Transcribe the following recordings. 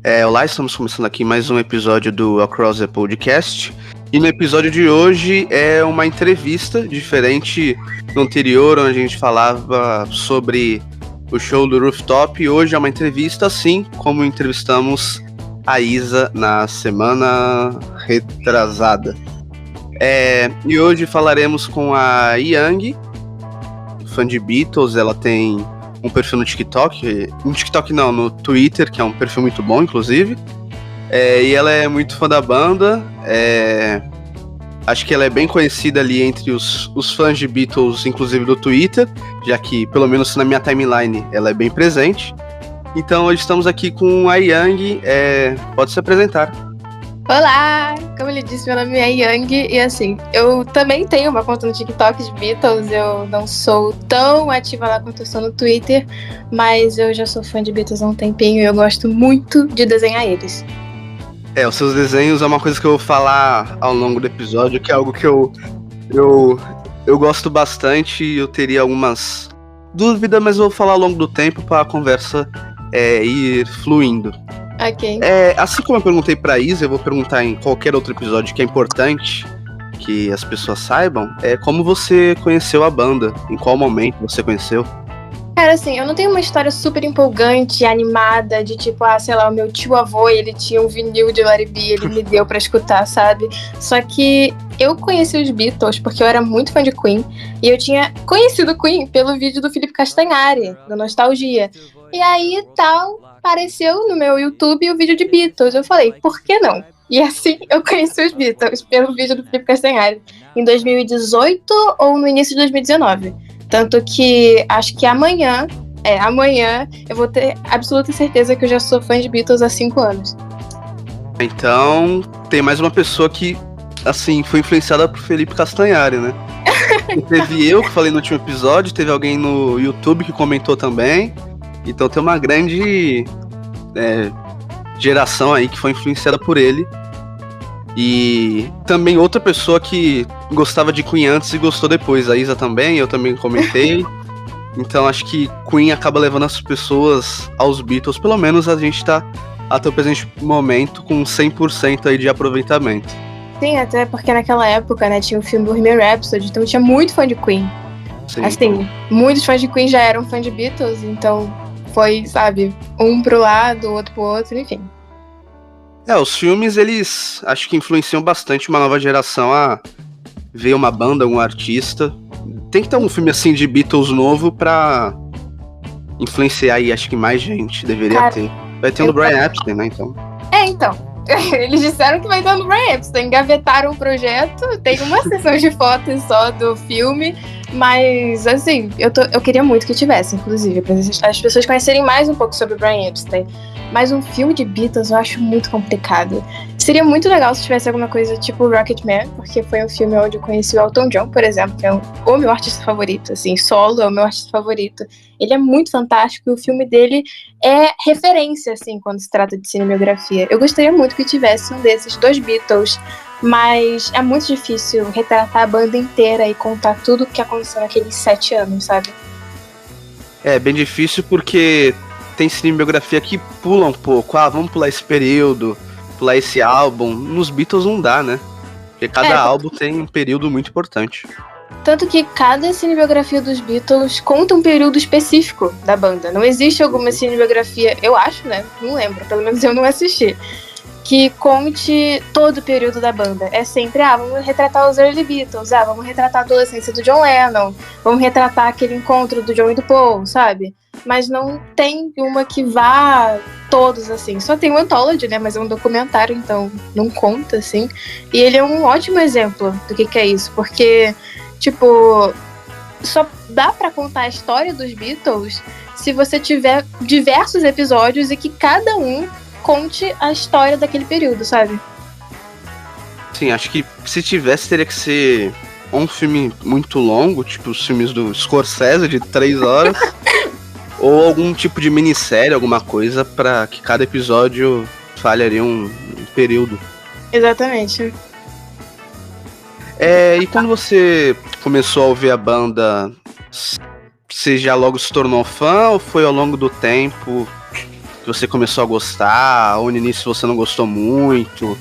Olá, estamos começando aqui mais um episódio do Across the Podcast. E no episódio de hoje é uma entrevista diferente do anterior, onde a gente falava sobre o show do Rooftop. E hoje é uma entrevista, assim como entrevistamos a Isa na semana retrasada. E hoje falaremos com a Yang, fã de Beatles. Ela tem um perfil no TikTok, no Twitter, que é um perfil muito bom, inclusive. E ela é muito fã da banda. Acho que ela é bem conhecida ali entre os fãs de Beatles, inclusive do Twitter, já que, pelo menos na minha timeline, ela é bem presente. Então, hoje estamos aqui com a Yang. Pode se apresentar. Olá! Como ele disse, meu nome é Yang e assim, eu também tenho uma conta no TikTok de Beatles, eu não sou tão ativa lá quanto eu sou no Twitter, mas eu já sou fã de Beatles há um tempinho e eu gosto muito de desenhar eles. Os seus desenhos é uma coisa que eu vou falar ao longo do episódio, que é algo que eu gosto bastante e eu teria algumas dúvidas, mas eu vou falar ao longo do tempo para a conversa ir fluindo. Ok. Assim como eu perguntei pra Isa, eu vou perguntar em qualquer outro episódio que é importante que as pessoas saibam, como você conheceu a banda, em qual momento você conheceu? Cara, assim, eu não tenho uma história super empolgante, animada, de tipo, sei lá, o meu tio-avô, ele tinha um vinil de Let It Be, ele me deu pra escutar, sabe? Só que eu conheci os Beatles porque eu era muito fã de Queen, e eu tinha conhecido Queen pelo vídeo do Felipe Castanhari, do Nostalgia. E aí, apareceu no meu YouTube o vídeo de Beatles. Eu falei, por que não? E assim eu conheci os Beatles, pelo vídeo do Felipe Castanhari, em 2018 ou no início de 2019. Tanto que acho que amanhã eu vou ter absoluta certeza que eu já sou fã de Beatles há 5 anos. Então, tem mais uma pessoa que, assim, foi influenciada por Felipe Castanhari, né? Teve eu que falei no último episódio, teve alguém no YouTube que comentou também. Então tem uma grande geração aí que foi influenciada por ele. E também outra pessoa que gostava de Queen antes e gostou depois. A Isa também, eu também comentei. Então acho que Queen acaba levando as pessoas aos Beatles. Pelo menos a gente tá até o presente momento com 100% aí de aproveitamento. Sim, até porque naquela época, né, tinha o filme Bohemian Rhapsody, então tinha muito fã de Queen. Sim. Assim, muitos fãs de Queen já eram fã de Beatles, então foi, sabe, um pro lado, o outro pro outro, enfim. Os filmes, eles acho que influenciam bastante uma nova geração a ver uma banda, um artista. Tem que ter um filme assim de Beatles novo pra influenciar aí, acho que mais gente deveria ter. Vai ter um do Brian Epstein, né, então. Então. Eles disseram que vai ter um do Brian Epstein, engavetaram o projeto, tem uma sessão de fotos só do filme, mas assim, eu queria muito que tivesse, inclusive, para as pessoas conhecerem mais um pouco sobre o Brian Epstein. Mas um filme de Beatles eu acho muito complicado. Seria muito legal se tivesse alguma coisa tipo Rocketman, porque foi um filme onde eu conheci o Elton John, por exemplo, que é o meu artista favorito, assim, solo é o meu artista favorito. Ele é muito fantástico e o filme dele é referência, assim, quando se trata de cinematografia. Eu gostaria muito que tivesse um desses dos Beatles, mas é muito difícil retratar a banda inteira e contar tudo o que aconteceu naqueles 7 anos, sabe? É bem difícil porque tem cinebiografia que pula um pouco. Vamos pular esse período, pular esse álbum. Nos Beatles não dá, né? Porque cada álbum tem um período muito importante. Tanto que cada cinebiografia dos Beatles conta um período específico da banda. Não existe alguma cinebiografia, eu acho, né? Não lembro, pelo menos eu não assisti, que conte todo o período da banda. É sempre, vamos retratar os early Beatles, vamos retratar a adolescência do John Lennon, vamos retratar aquele encontro do John e do Paul, sabe? Mas não tem uma que vá todos, assim. Só tem o Anthology, né? Mas é um documentário, então não conta, assim. E ele é um ótimo exemplo do que é isso, porque, tipo, só dá pra contar a história dos Beatles se você tiver diversos episódios e que cada um conte a história daquele período, sabe? Sim, acho que se tivesse, teria que ser um filme muito longo, tipo os filmes do Scorsese, de 3 horas, ou algum tipo de minissérie, alguma coisa, pra que cada episódio fale ali um período. Exatamente. E quando você começou a ouvir a banda, você já logo se tornou fã ou foi ao longo do tempo que você começou a gostar, ou no início você não gostou muito, ou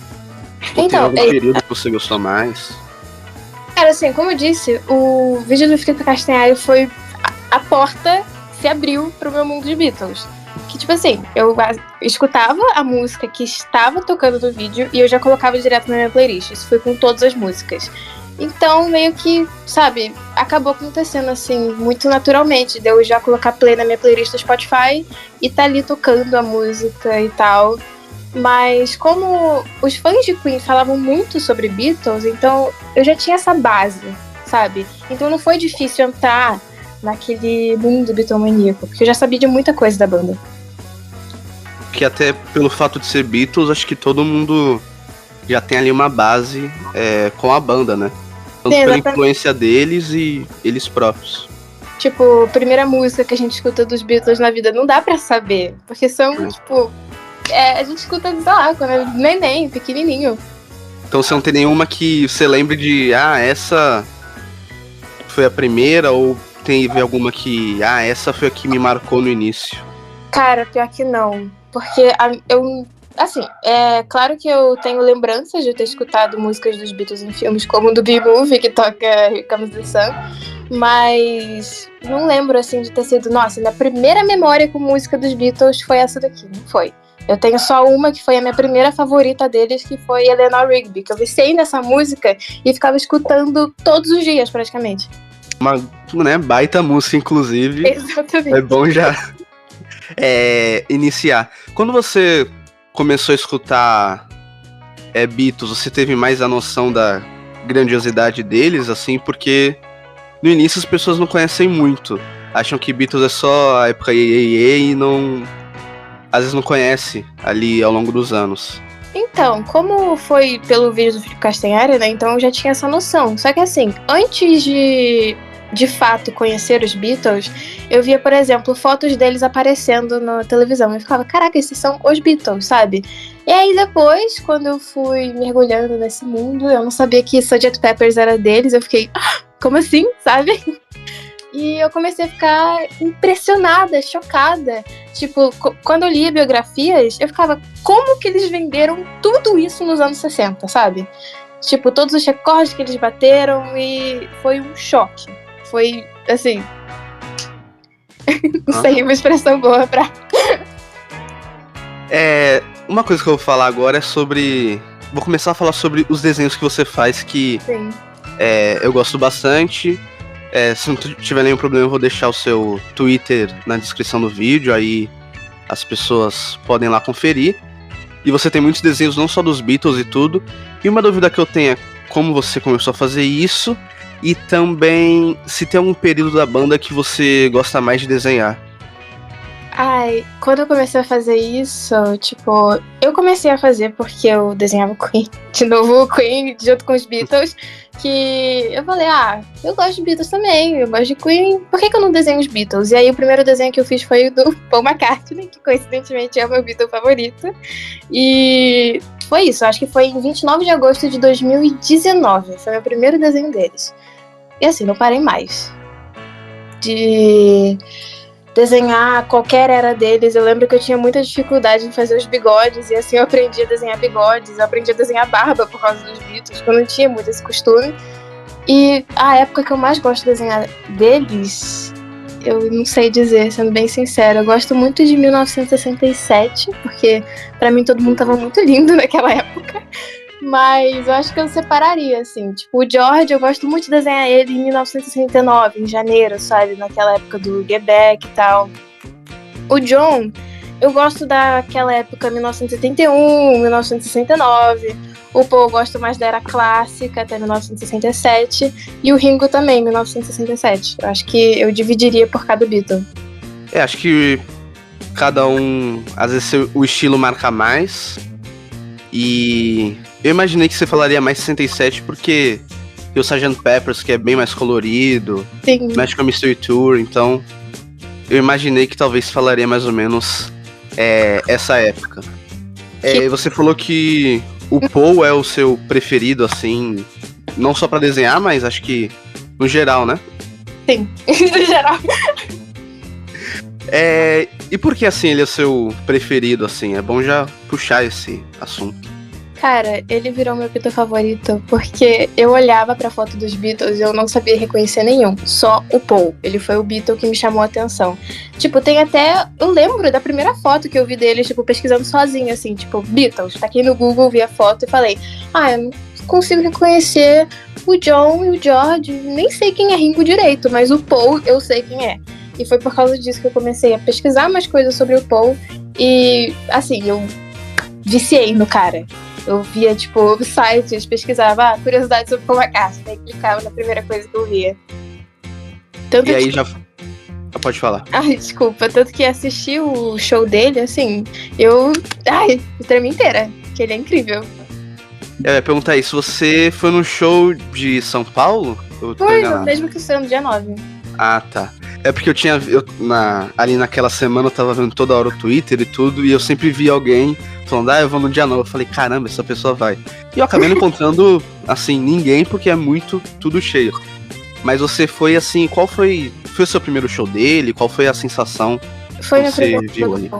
teve Então, algum período que você gostou mais? cara, assim, como eu disse, o vídeo do Felipe Castanhari foi a porta se abriu pro meu mundo de Beatles. Que, tipo assim, eu escutava a música que estava tocando no vídeo e eu já colocava direto na minha playlist. Isso foi com todas as músicas. Então, meio que, sabe, acabou acontecendo, assim, muito naturalmente. De eu já colocar play na minha playlist do Spotify e tá ali tocando a música e tal. Mas como os fãs de Queen falavam muito sobre Beatles, então eu já tinha essa base, sabe? Então não foi difícil entrar naquele mundo bitomaníaco, porque eu já sabia de muita coisa da banda. Que até pelo fato de ser Beatles, acho que todo mundo já tem ali uma base com a banda, né? Tanto pela influência deles e eles próprios. Tipo, a primeira música que a gente escuta dos Beatles na vida não dá pra saber, porque são, tipo... a gente escuta, sei lá, quando é neném, pequenininho. Então você não tem nenhuma que você lembre de, essa foi a primeira, ou teve alguma que, essa foi a que me marcou no início? Cara, pior que não. Porque eu, assim, é claro que eu tenho lembranças de ter escutado músicas dos Beatles em filmes como o do B-Movie, que toca Here Comes the Sun, mas não lembro, assim, de ter sido, nossa, minha primeira memória com música dos Beatles foi essa daqui, não foi. Eu tenho só uma que foi a minha primeira favorita deles, que foi Eleanor Rigby, que eu viciei nessa música e ficava escutando todos os dias, praticamente. Uma, baita música, inclusive. Exatamente. É bom já iniciar. Quando você começou a escutar Beatles, você teve mais a noção da grandiosidade deles, assim, porque no início as pessoas não conhecem muito. Acham que Beatles é só a época e não... Às vezes não conhece ali ao longo dos anos. Então, como foi pelo vídeo do Felipe Castanhari, né, então eu já tinha essa noção. Só que assim, antes de fato conhecer os Beatles, eu via, por exemplo, fotos deles aparecendo na televisão. Eu ficava, caraca, esses são os Beatles, sabe? E aí depois, quando eu fui mergulhando nesse mundo, eu não sabia que Sgt. Peppers era deles, eu fiquei, como assim, sabe? E eu comecei a ficar impressionada, chocada. Tipo, quando eu lia biografias, eu ficava, como que eles venderam tudo isso nos anos 60, sabe? Tipo, todos os recordes que eles bateram, e foi um choque. Foi, assim... não sei, uma expressão boa pra... Uma coisa que eu vou falar agora é sobre... Vou começar a falar sobre os desenhos que você faz, que eu gosto bastante. Se não tiver nenhum problema, eu vou deixar o seu Twitter na descrição do vídeo, aí as pessoas podem lá conferir. E você tem muitos desenhos, não só dos Beatles e tudo. E uma dúvida que eu tenho é como você começou a fazer isso, e também se tem algum período da banda que você gosta mais de desenhar. Ai, quando eu comecei a fazer isso, tipo, eu comecei a fazer porque eu desenhava Queen, de novo Queen, junto com os Beatles, que eu falei, eu gosto de Beatles também, eu gosto de Queen, por que eu não desenho os Beatles? E aí o primeiro desenho que eu fiz foi o do Paul McCartney, que coincidentemente é o meu Beatle favorito, e foi isso, acho que foi em 29 de agosto de 2019, foi o meu primeiro desenho deles. E assim, não parei mais de desenhar qualquer era deles. Eu lembro que eu tinha muita dificuldade em fazer os bigodes, e assim eu aprendi a desenhar bigodes, eu aprendi a desenhar barba por causa dos Beatles, porque eu não tinha muito esse costume. E a época que eu mais gosto de desenhar deles, eu não sei dizer, sendo bem sincera. Eu gosto muito de 1967, porque pra mim todo mundo tava muito lindo naquela época. Mas eu acho que eu separaria, assim. Tipo, o George, eu gosto muito de desenhar ele em 1969, em janeiro, sabe? Naquela época do Get Back e tal. O John, eu gosto daquela época 1971, 1969. O Paul eu gosto mais da era clássica, até 1967. E o Ringo também, 1967. Eu acho que eu dividiria por cada Beatle. Acho que cada um, às vezes o estilo marca mais. E eu imaginei que você falaria mais 67 porque tem o Sgt. Peppers, que é bem mais colorido. Sim. Magical Mystery Tour, então eu imaginei que talvez falaria mais ou menos essa época. Você falou que o Paul é o seu preferido, assim, não só pra desenhar, mas acho que no geral, né? Sim, no geral. E por que, assim, ele é seu preferido, assim? É bom já puxar esse assunto. Cara, ele virou meu Beatle favorito porque eu olhava pra foto dos Beatles e eu não sabia reconhecer nenhum. Só o Paul. Ele foi o Beatle que me chamou a atenção. Tipo, tem até... Eu lembro da primeira foto que eu vi dele, tipo, pesquisando sozinha, assim. Tipo, Beatles. Taquei no Google, vi a foto e falei... eu não consigo reconhecer o John e o George. Nem sei quem é Ringo direito, mas o Paul eu sei quem é. E foi por causa disso que eu comecei a pesquisar mais coisas sobre o Paul. E, assim, eu viciei no cara. Eu via, tipo, sites, pesquisava curiosidades sobre Paul McCartney, daí clicava na primeira coisa que eu via. Tanto e aí já... Pode falar. Ai, desculpa. Tanto que assisti o show dele, assim, eu tremi inteira, que ele é incrível. Eu ia perguntar aí, se você foi no show de São Paulo? Foi, mesmo que sendo dia 9. Ah, tá. É porque ali naquela semana eu tava vendo toda hora o Twitter e tudo, e eu sempre vi alguém falando, eu vou no dia 9. Eu falei, caramba, essa pessoa vai. E eu acabei não encontrando, assim, ninguém, porque é tudo cheio. Mas você foi, assim, qual foi o seu primeiro show dele? Qual foi a sensação foi que você viu ali?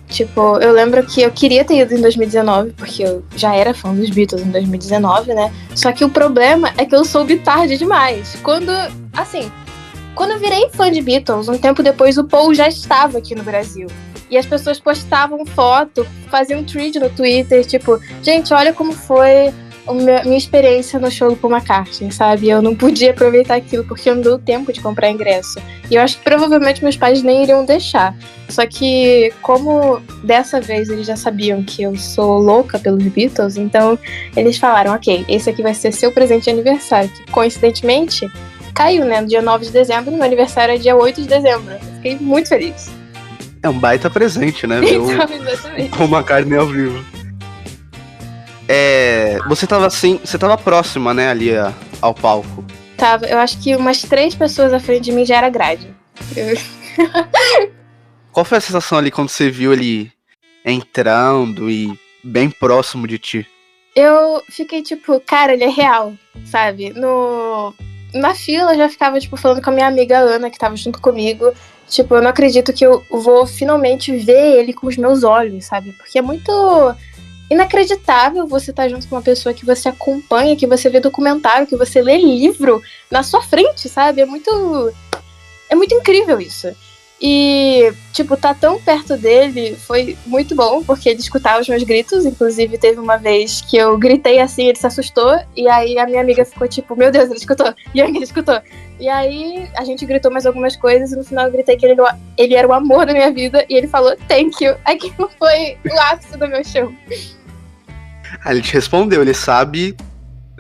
Tipo, eu lembro que eu queria ter ido em 2019, porque eu já era fã dos Beatles em 2019, né? Só que o problema é que eu soube tarde demais. Quando eu virei fã de Beatles, um tempo depois o Paul já estava aqui no Brasil. E as pessoas postavam foto, faziam thread no Twitter, tipo, gente, olha como foi a minha experiência no show do Paul McCartney, sabe? Eu não podia aproveitar aquilo porque não deu tempo de comprar ingresso. E eu acho que provavelmente meus pais nem iriam deixar. Só que, como dessa vez eles já sabiam que eu sou louca pelos Beatles, então eles falaram, ok, esse aqui vai ser seu presente de aniversário, que coincidentemente caiu, né, no dia 9 de dezembro, meu aniversário é dia 8 de dezembro. Eu fiquei muito feliz. É um baita presente, né? Ver o Paul McCartney ao vivo. Você tava próxima, né, ali ao palco. Tava, eu acho que umas 3 pessoas à frente de mim já era grade. Qual foi a sensação ali quando você viu ele entrando e bem próximo de ti? Eu fiquei tipo, cara, ele é real, sabe? Na fila eu já ficava, tipo, falando com a minha amiga Ana, que tava junto comigo. Tipo, eu não acredito que eu vou finalmente ver ele com os meus olhos, sabe? Porque é muito inacreditável você estar junto com uma pessoa que você acompanha, que você vê documentário, que você lê livro na sua frente, sabe? É muito incrível isso. E, tipo, tá tão perto dele foi muito bom, porque ele escutava os meus gritos. Inclusive, teve uma vez que eu gritei assim, ele se assustou. E aí a minha amiga ficou tipo, meu Deus, ele escutou. E aí ele escutou. E aí a gente gritou mais algumas coisas. E no final eu gritei que ele era o amor da minha vida. E ele falou, thank you. Aquilo foi o ápice do meu show. Ele te respondeu, ele sabe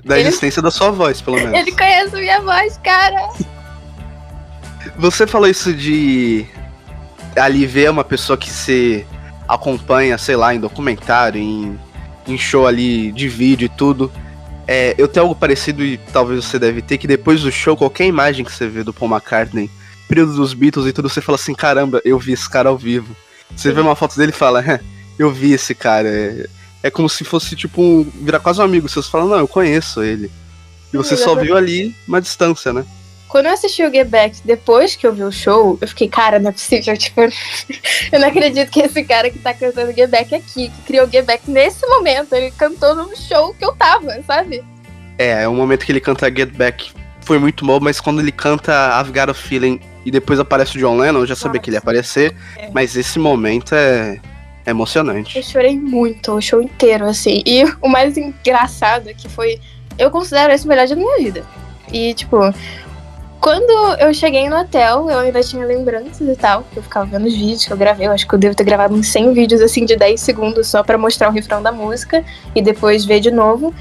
da existência da sua voz, pelo menos. Ele conhece a minha voz, cara. Você falou isso de ali ver uma pessoa que você acompanha, sei lá, em documentário, em show ali de vídeo e tudo. Eu tenho algo parecido e talvez você deve ter, que depois do show, qualquer imagem que você vê do Paul McCartney, período dos Beatles e tudo, você fala assim, caramba, eu vi esse cara ao vivo. Você vê uma foto dele e fala, eu vi esse cara. É como se fosse, tipo, virar quase um amigo. Você fala, não, eu conheço ele. E você só viu ali uma distância, né? Quando eu assisti o Get Back, depois que eu vi o show, eu fiquei, cara, não é possível, tipo, eu não acredito que esse cara que tá cantando Get Back aqui, que criou o Get Back nesse momento, ele cantou no show que eu tava, sabe? O momento que ele canta Get Back foi muito bom, mas quando ele canta I've Got a Feeling e depois aparece o John Lennon, eu já sabia que ele ia aparecer, mas esse momento é emocionante. Eu chorei muito, o show inteiro, assim, e o mais engraçado é que foi, eu considero esse o melhor dia da minha vida, e, tipo, quando eu cheguei no hotel, eu ainda tinha lembranças e tal, que eu ficava vendo os vídeos que eu gravei. Eu acho que eu devo ter gravado uns 100 vídeos, assim, de 10 segundos só pra mostrar o refrão da música e depois ver de novo.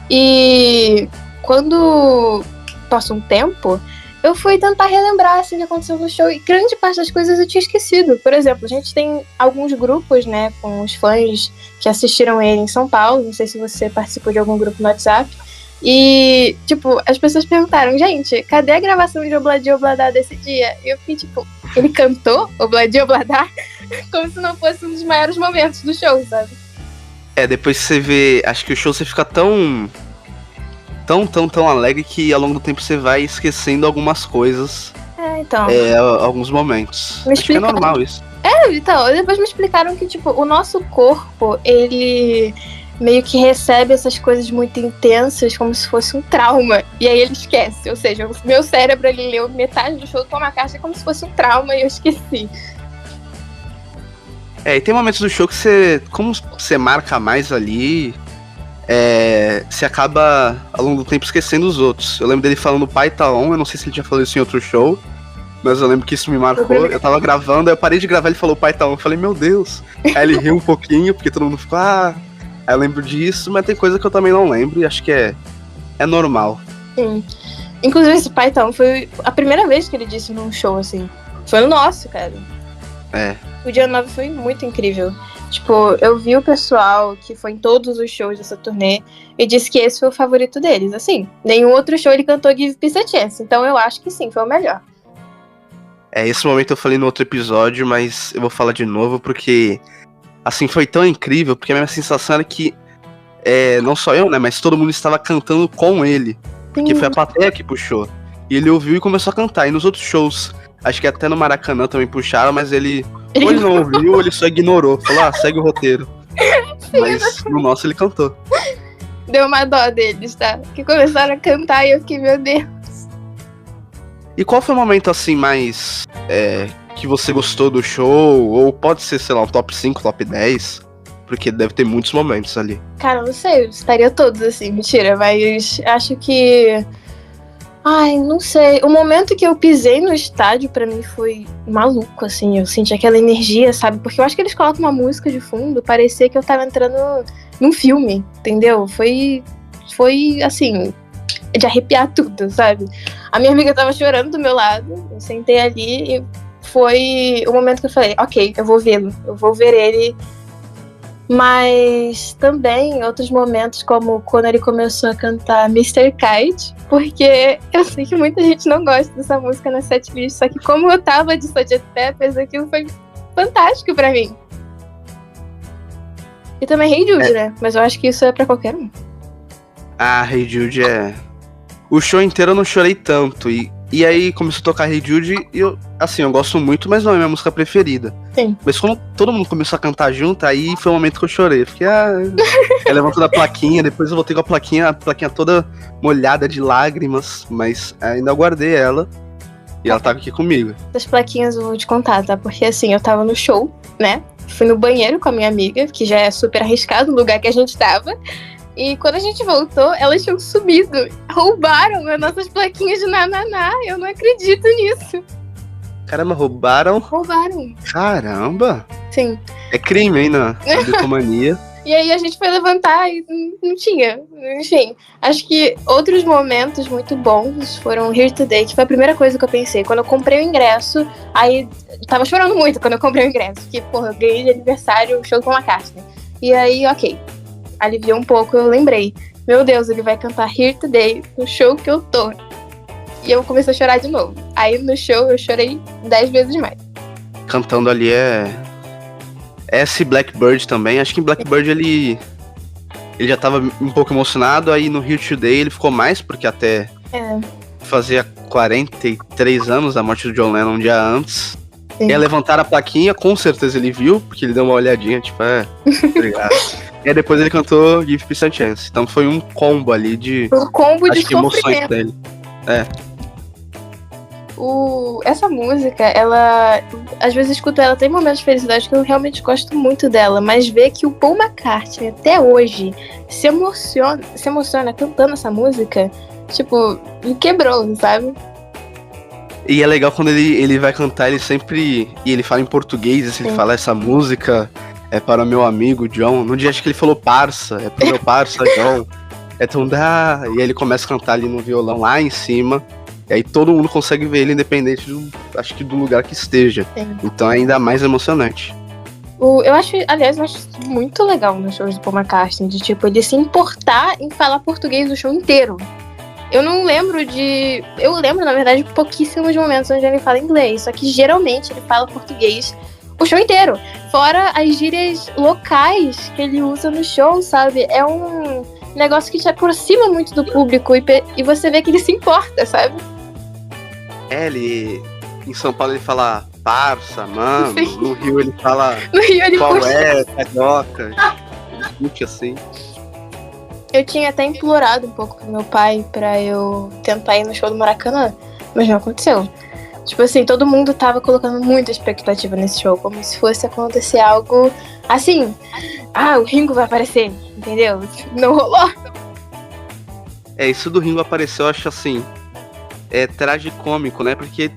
E quando passou um tempo, eu fui tentar relembrar, assim, o que aconteceu no show. E grande parte das coisas eu tinha esquecido. Por exemplo, a gente tem alguns grupos, né, com os fãs que assistiram ele em São Paulo. Não sei se você participou de algum grupo no WhatsApp. E, tipo, as pessoas perguntaram, gente, cadê a gravação de Obladi Oblada desse dia? E eu fiquei, tipo, ele cantou Obladi Oblada como se não fosse um dos maiores momentos do show, sabe? Depois que você vê, acho que o show você fica tão alegre que ao longo do tempo você vai esquecendo algumas coisas. Então. Alguns momentos. Me acho que é explica, normal isso. Então, depois me explicaram que, tipo, o nosso corpo, ele meio que recebe essas coisas muito intensas como se fosse um trauma. E aí ele esquece. Ou seja, o meu cérebro, ele leu metade do show do Paul McCartney como se fosse um trauma e eu esqueci. E tem momentos do show que como você marca mais ali, você acaba, ao longo do tempo, esquecendo os outros. Eu lembro dele falando Pai Tá On, eu não sei se ele tinha falado isso em outro show, mas eu lembro que isso me marcou. Eu tava gravando, aí eu parei de gravar, ele falou Pai Tá On, eu falei, meu Deus. Aí ele riu um pouquinho, porque todo mundo ficou, Aí eu lembro disso, mas tem coisa que eu também não lembro, e acho que é normal. Sim. Inclusive, esse Pai Tá On foi a primeira vez que ele disse num show, assim. Foi no nosso, cara. O dia 9 foi muito incrível. Tipo, eu vi o pessoal que foi em todos os shows dessa turnê e disse que esse foi o favorito deles. Assim, nenhum outro show ele cantou Give Peace a Chance. Então eu acho que sim, foi o melhor. Esse momento eu falei no outro episódio, mas eu vou falar de novo porque, assim, foi tão incrível, porque a minha sensação era que, não só eu, né, mas todo mundo estava cantando com ele. Porque foi a plateia que puxou. E ele ouviu e começou a cantar. E nos outros shows, acho que até no Maracanã também puxaram, mas ele ou ele não ouviu, ou ele só ignorou. Falou, segue o roteiro. Sim, mas no nosso ele cantou. Deu uma dó deles, tá? Que começaram a cantar e eu fiquei, meu Deus. E qual foi o momento, assim, mais que você gostou do show? Ou pode ser, sei lá, um top 5, top 10? Porque deve ter muitos momentos ali. Cara, eu não sei, eu estaria todos, assim, mentira. Mas acho que... não sei. O momento que eu pisei no estádio, pra mim, foi maluco, assim. Eu senti aquela energia, sabe? Porque eu acho que eles colocam uma música de fundo, parecia que eu tava entrando num filme, entendeu? Foi assim, de arrepiar tudo, sabe? A minha amiga tava chorando do meu lado, eu sentei ali e foi o momento que eu falei, ok, eu vou vê-lo, eu vou ver ele. Mas também outros momentos, como quando ele começou a cantar Mr. Kite, porque eu sei que muita gente não gosta dessa música na setlist, só que como eu tava de Sgt. Peppers, aquilo foi fantástico pra mim. E também Hey Jude, né? Mas eu acho que isso é pra qualquer um. Hey Jude O show inteiro eu não chorei tanto, e aí começou a tocar Hey Jude, e eu gosto muito, mas não é minha música preferida. Sim. Mas quando todo mundo começou a cantar junto, aí foi o momento que eu chorei. Eu fiquei, eu levanto da plaquinha, depois eu voltei com a plaquinha toda molhada de lágrimas, mas ainda guardei ela, e ela tava aqui comigo. Essas plaquinhas eu vou te contar, tá? Porque assim, eu tava no show, né? Fui no banheiro com a minha amiga, que já é super arriscado o lugar que a gente tava. E quando a gente voltou, elas tinham sumido. Roubaram as nossas plaquinhas de nananá. Eu não acredito nisso. Caramba, roubaram? Roubaram. Caramba. Sim. É crime, hein, na bitomania. E aí a gente foi levantar e não tinha. Enfim, acho que outros momentos muito bons foram Here Today, que foi a primeira coisa que eu pensei. Quando eu comprei o ingresso, aí eu tava chorando muito quando eu comprei o ingresso. Porque, porra, eu ganhei de aniversário o show do Paul McCartney. E aí, ok. Aliviou um pouco, eu lembrei. Meu Deus, ele vai cantar Here Today no show que eu tô. E eu comecei a chorar de novo. Aí no show eu chorei 10 vezes mais. Cantando ali esse Blackbird também. Acho que em Blackbird ele já tava um pouco emocionado. Aí no Here Today ele ficou mais, porque até fazia 43 anos da morte do John Lennon um dia antes. Sim. Ia levantar a plaquinha, com certeza ele viu, porque ele deu uma olhadinha, tipo, obrigado. E aí depois ele cantou Give Peace a Chance. Então foi um combo ali de... Um combo de emoções dele. Essa música, ela... Às vezes eu escuto ela, tem momentos de felicidade que eu realmente gosto muito dela. Mas ver que o Paul McCartney, até hoje, se emociona cantando essa música, tipo, me quebrou, sabe? E é legal quando ele vai cantar, ele sempre... E ele fala em português, assim, ele fala essa música... É para o meu amigo John. No dia acho que ele falou parça. É pro meu parça John. Então dá. E aí ele começa a cantar ali no violão lá em cima. E aí todo mundo consegue ver ele independente do lugar que esteja. Sim. Então é ainda mais emocionante. Eu acho muito legal nos shows do Paul McCartney. De tipo, ele se importar em falar português o show inteiro. Eu lembro, na verdade, de pouquíssimos momentos onde ele fala inglês. Só que geralmente ele fala português o show inteiro. Fora as gírias locais que ele usa no show, sabe? É um negócio que te aproxima muito do público e você vê que ele se importa, sabe? Ele... Em São Paulo ele fala parça, mano. Sim. No Rio ele fala No Rio ele qual puxa. é, carioca. Ele discute assim. Eu tinha até implorado um pouco pro meu pai pra eu tentar ir no show do Maracanã, mas não aconteceu. Tipo assim, todo mundo tava colocando muita expectativa nesse show, como se fosse acontecer algo assim. Ah, o Ringo vai aparecer, entendeu? Não rolou. Isso do Ringo apareceu, eu acho assim, tragicômico, né? Porque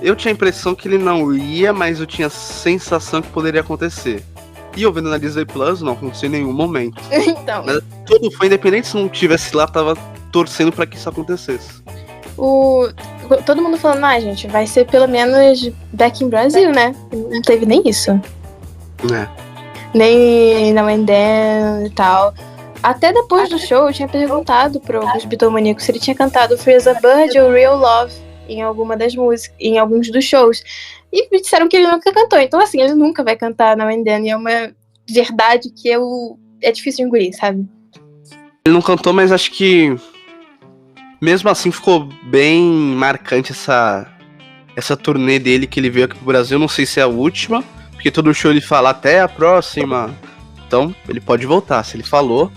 eu tinha a impressão que ele não ia, mas eu tinha a sensação que poderia acontecer. E eu vendo na Disney Plus, não aconteceu em nenhum momento. Então, Mas todo fã, independente se não tivesse lá, tava torcendo pra que isso acontecesse. todo mundo falando, gente, vai ser pelo menos Back in Brasil, né? Não teve nem isso. É. Nem na Then e tal. Até depois do show, eu tinha perguntado pros Beatlemaníacos se ele tinha cantado Freeze a Bird ou Real Love em alguma das músicas, em alguns dos shows. E me disseram que ele nunca cantou. Então, assim, ele nunca vai cantar na Then. E é uma verdade que é difícil de engolir, sabe? Ele não cantou, mas acho que mesmo assim ficou bem marcante essa turnê dele que ele veio aqui pro Brasil. Não sei se é a última, porque todo show ele fala até a próxima. Então, ele pode voltar, se ele falou.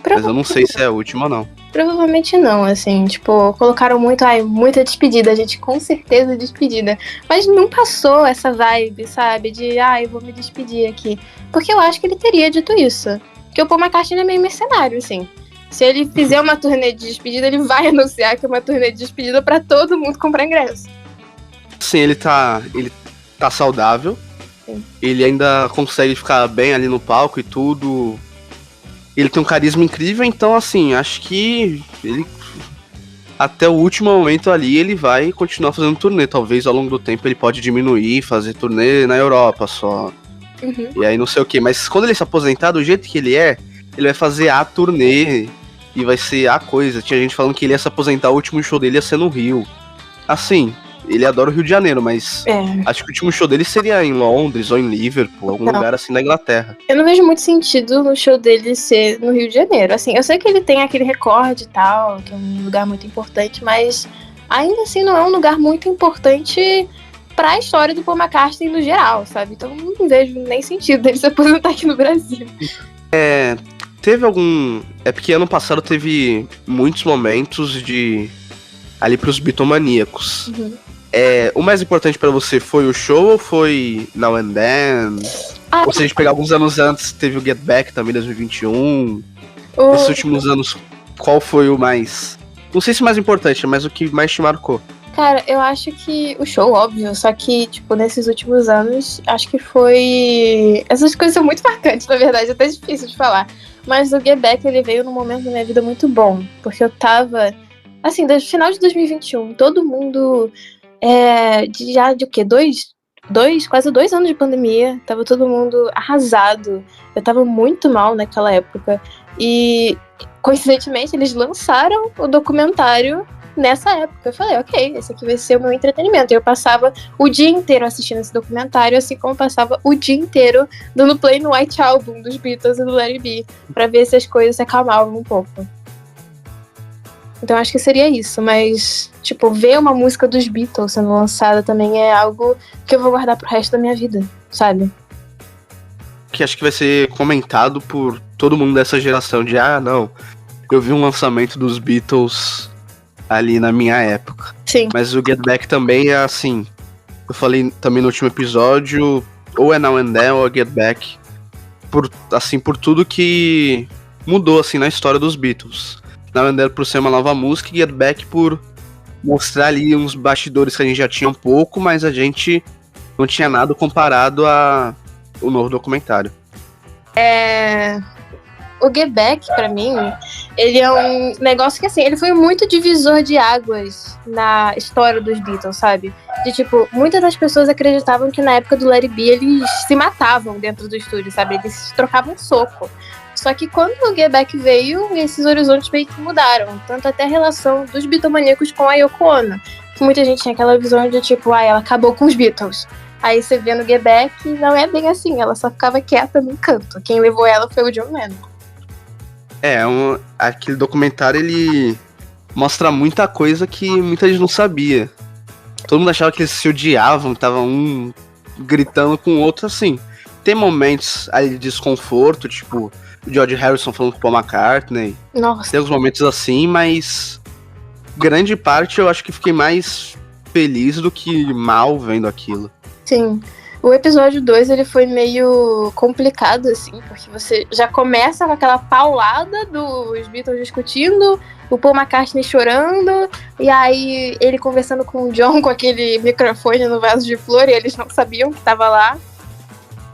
Mas eu não sei se é a última ou não. Provavelmente não, assim, tipo, colocaram muita despedida, gente, com certeza despedida. Mas não passou essa vibe, sabe, de, eu vou me despedir aqui. Porque eu acho que ele teria dito isso. Porque o Paul McCartney é meio mercenário, assim. Se ele fizer uma turnê de despedida, ele vai anunciar que é uma turnê de despedida pra todo mundo comprar ingresso. Sim, ele tá saudável. Sim. Ele ainda consegue ficar bem ali no palco e tudo. Ele tem um carisma incrível, então, assim, acho que ele, até o último momento ali, ele vai continuar fazendo turnê. Talvez ao longo do tempo ele pode diminuir, fazer turnê na Europa só. Uhum. E aí não sei o que. Mas quando ele se aposentar, do jeito que ele vai fazer a turnê e vai ser a coisa. Tinha gente falando que ele ia se aposentar, o último show dele ia ser no Rio. Assim, ele adora o Rio de Janeiro, mas acho que o último show dele seria em Londres ou em Liverpool, algum lugar assim na Inglaterra. Eu não vejo muito sentido no show dele ser no Rio de Janeiro. Assim, eu sei que ele tem aquele recorde e tal, que é um lugar muito importante, mas ainda assim não é um lugar muito importante pra história do Paul McCartney no geral, sabe? Então não vejo nem sentido dele se aposentar aqui no Brasil. Teve algum... É porque ano passado teve muitos momentos ali pros bitomaníacos. Uhum. O mais importante pra você foi o show ou foi Now and Then? Ou se a gente pegar alguns anos antes, teve o Get Back também, 2021. Nesses últimos anos, qual foi o mais... Não sei se o mais importante, mas o que mais te marcou? Cara, eu acho que o show, óbvio, só que, tipo, nesses últimos anos, acho que foi... Essas coisas são muito marcantes, na verdade, é até difícil de falar. Mas o Get Back, ele veio num momento da minha vida muito bom, porque eu tava, assim, desde o final de 2021, todo mundo... de o quê? Quase 2 anos de pandemia, tava todo mundo arrasado. Eu tava muito mal naquela época. E, coincidentemente, eles lançaram o documentário nessa época. Eu falei, ok, esse aqui vai ser o meu entretenimento. E eu passava o dia inteiro assistindo esse documentário, assim como eu passava o dia inteiro dando play no White Album dos Beatles e do Let It Be, pra ver se as coisas se acalmavam um pouco. Então acho que seria isso, mas, tipo, ver uma música dos Beatles sendo lançada também é algo que eu vou guardar pro resto da minha vida, sabe? Que acho que vai ser comentado por todo mundo dessa geração de, não, eu vi um lançamento dos Beatles ali na minha época. Sim. Mas o Get Back também é assim, eu falei também no último episódio, ou é Now and Then ou é Get Back, por tudo que mudou, assim, na história dos Beatles. Now and Then por ser uma nova música e Get Back por mostrar ali uns bastidores que a gente já tinha um pouco, mas a gente não tinha nada comparado ao novo documentário. O Get Back, pra mim, ele é um negócio que, assim, ele foi muito divisor de águas na história dos Beatles, sabe? De, tipo, muitas das pessoas acreditavam que na época do Let It Be eles se matavam dentro do estúdio, sabe? Eles trocavam soco. Só que quando o Get Back veio, esses horizontes meio que mudaram. Tanto até a relação dos Beatlemaníacos com a Yoko Ono. Que muita gente tinha aquela visão de, tipo, ela acabou com os Beatles. Aí você vê no Get Back, não é bem assim. Ela só ficava quieta num canto. Quem levou ela foi o John Lennon. Aquele documentário, ele mostra muita coisa que muita gente não sabia. todo mundo achava que eles se odiavam, estavam um gritando com o outro, assim. Tem momentos ali de desconforto, tipo o George Harrison falando com o Paul McCartney. Nossa. Tem alguns momentos assim, mas grande parte eu acho que fiquei mais feliz do que mal vendo aquilo. Sim. O episódio 2, ele foi meio complicado, assim, porque você já começa com aquela paulada dos Beatles discutindo, o Paul McCartney chorando, e aí ele conversando com o John com aquele microfone no vaso de flor, e eles não sabiam que tava lá.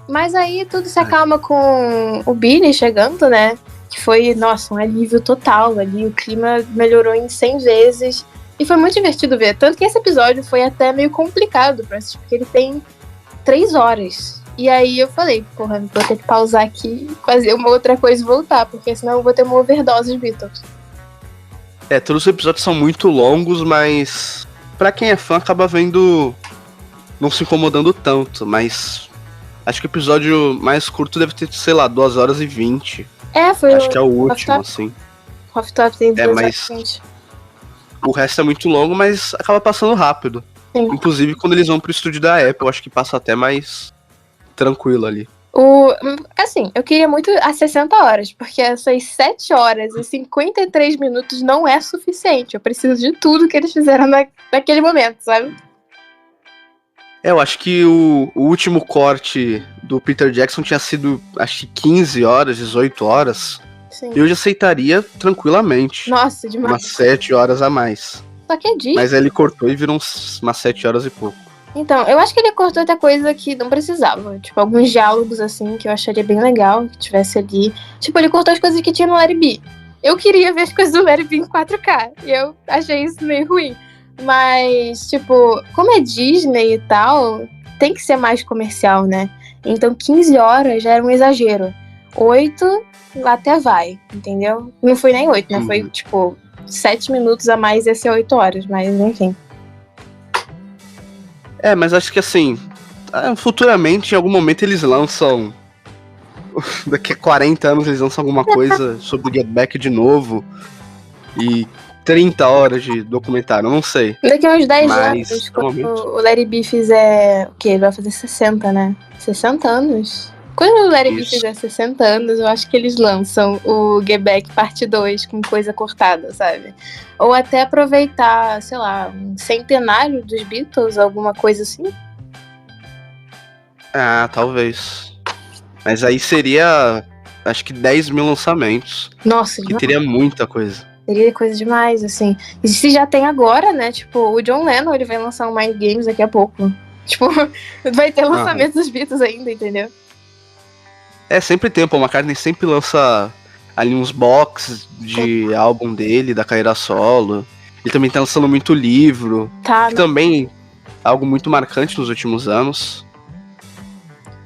Mas aí tudo se acalma com o Billy chegando, né? Que foi, nossa, um alívio total ali, o clima melhorou em 100 vezes, e foi muito divertido ver. Tanto que esse episódio foi até meio complicado pra assistir, porque ele tem 3 horas. E aí eu falei, porra, vou ter que pausar aqui, fazer uma outra coisa e voltar, porque senão eu vou ter uma overdose de Beatles. Todos os episódios são muito longos, mas pra quem é fã acaba vendo, não se incomodando tanto, mas acho que o episódio mais curto deve ter, sei lá, 2 horas e 20. Foi acho que é o último, assim. Rooftop tem 2 horas mas e 20. O resto é muito longo, mas acaba passando rápido. Sim. Inclusive, quando eles vão pro estúdio da Apple, acho que passa até mais tranquilo ali. Assim, eu queria muito as 60 horas, porque essas 7 horas e 53 minutos não é suficiente. Eu preciso de tudo que eles fizeram naquele momento, sabe? Eu acho que o último corte do Peter Jackson tinha sido, acho que 15 horas, 18 horas. Sim. Eu já aceitaria tranquilamente. Nossa, demais. Umas 7 horas a mais. Só que é Disney. Mas aí ele cortou e virou umas 7 horas e pouco. Então, eu acho que ele cortou até coisa que não precisava. Tipo, alguns diálogos, assim, que eu acharia bem legal que tivesse ali. Tipo, ele cortou as coisas que tinha no Let It Be. Eu queria ver as coisas do Let It Be em 4K. E eu achei isso meio ruim. Mas, tipo, como é Disney e tal, tem que ser mais comercial, né? Então, 15 horas já era um exagero. 8 até vai, entendeu? Não foi nem 8, né? Foi, tipo, 7 minutos a mais ia ser 8 horas, mas enfim. Mas acho que assim, futuramente, em algum momento, eles lançam. Daqui a 40 anos eles lançam alguma coisa sobre Get Back de novo. E 30 horas de documentário, não sei. Daqui a uns 10 anos, quando o Let It Be fizer. O quê? Ele vai fazer 60, né? 60 anos? Quando o Let It Be fizer 60 anos, eu acho que eles lançam o Get Back parte 2 com coisa cortada, sabe? Ou até aproveitar, sei lá, um centenário dos Beatles, alguma coisa assim. Talvez. Mas aí seria, acho que 10 mil lançamentos. Nossa, que teria muita coisa. Teria coisa demais, assim. E se já tem agora, né? Tipo, o John Lennon, ele vai lançar um Mind Games daqui a pouco. Tipo, vai ter lançamento dos Beatles ainda, entendeu? Sempre tem, o Paul McCartney sempre lança ali uns boxes de álbum dele, da carreira solo. Ele também tá lançando muito livro. Que também é algo muito marcante nos últimos anos.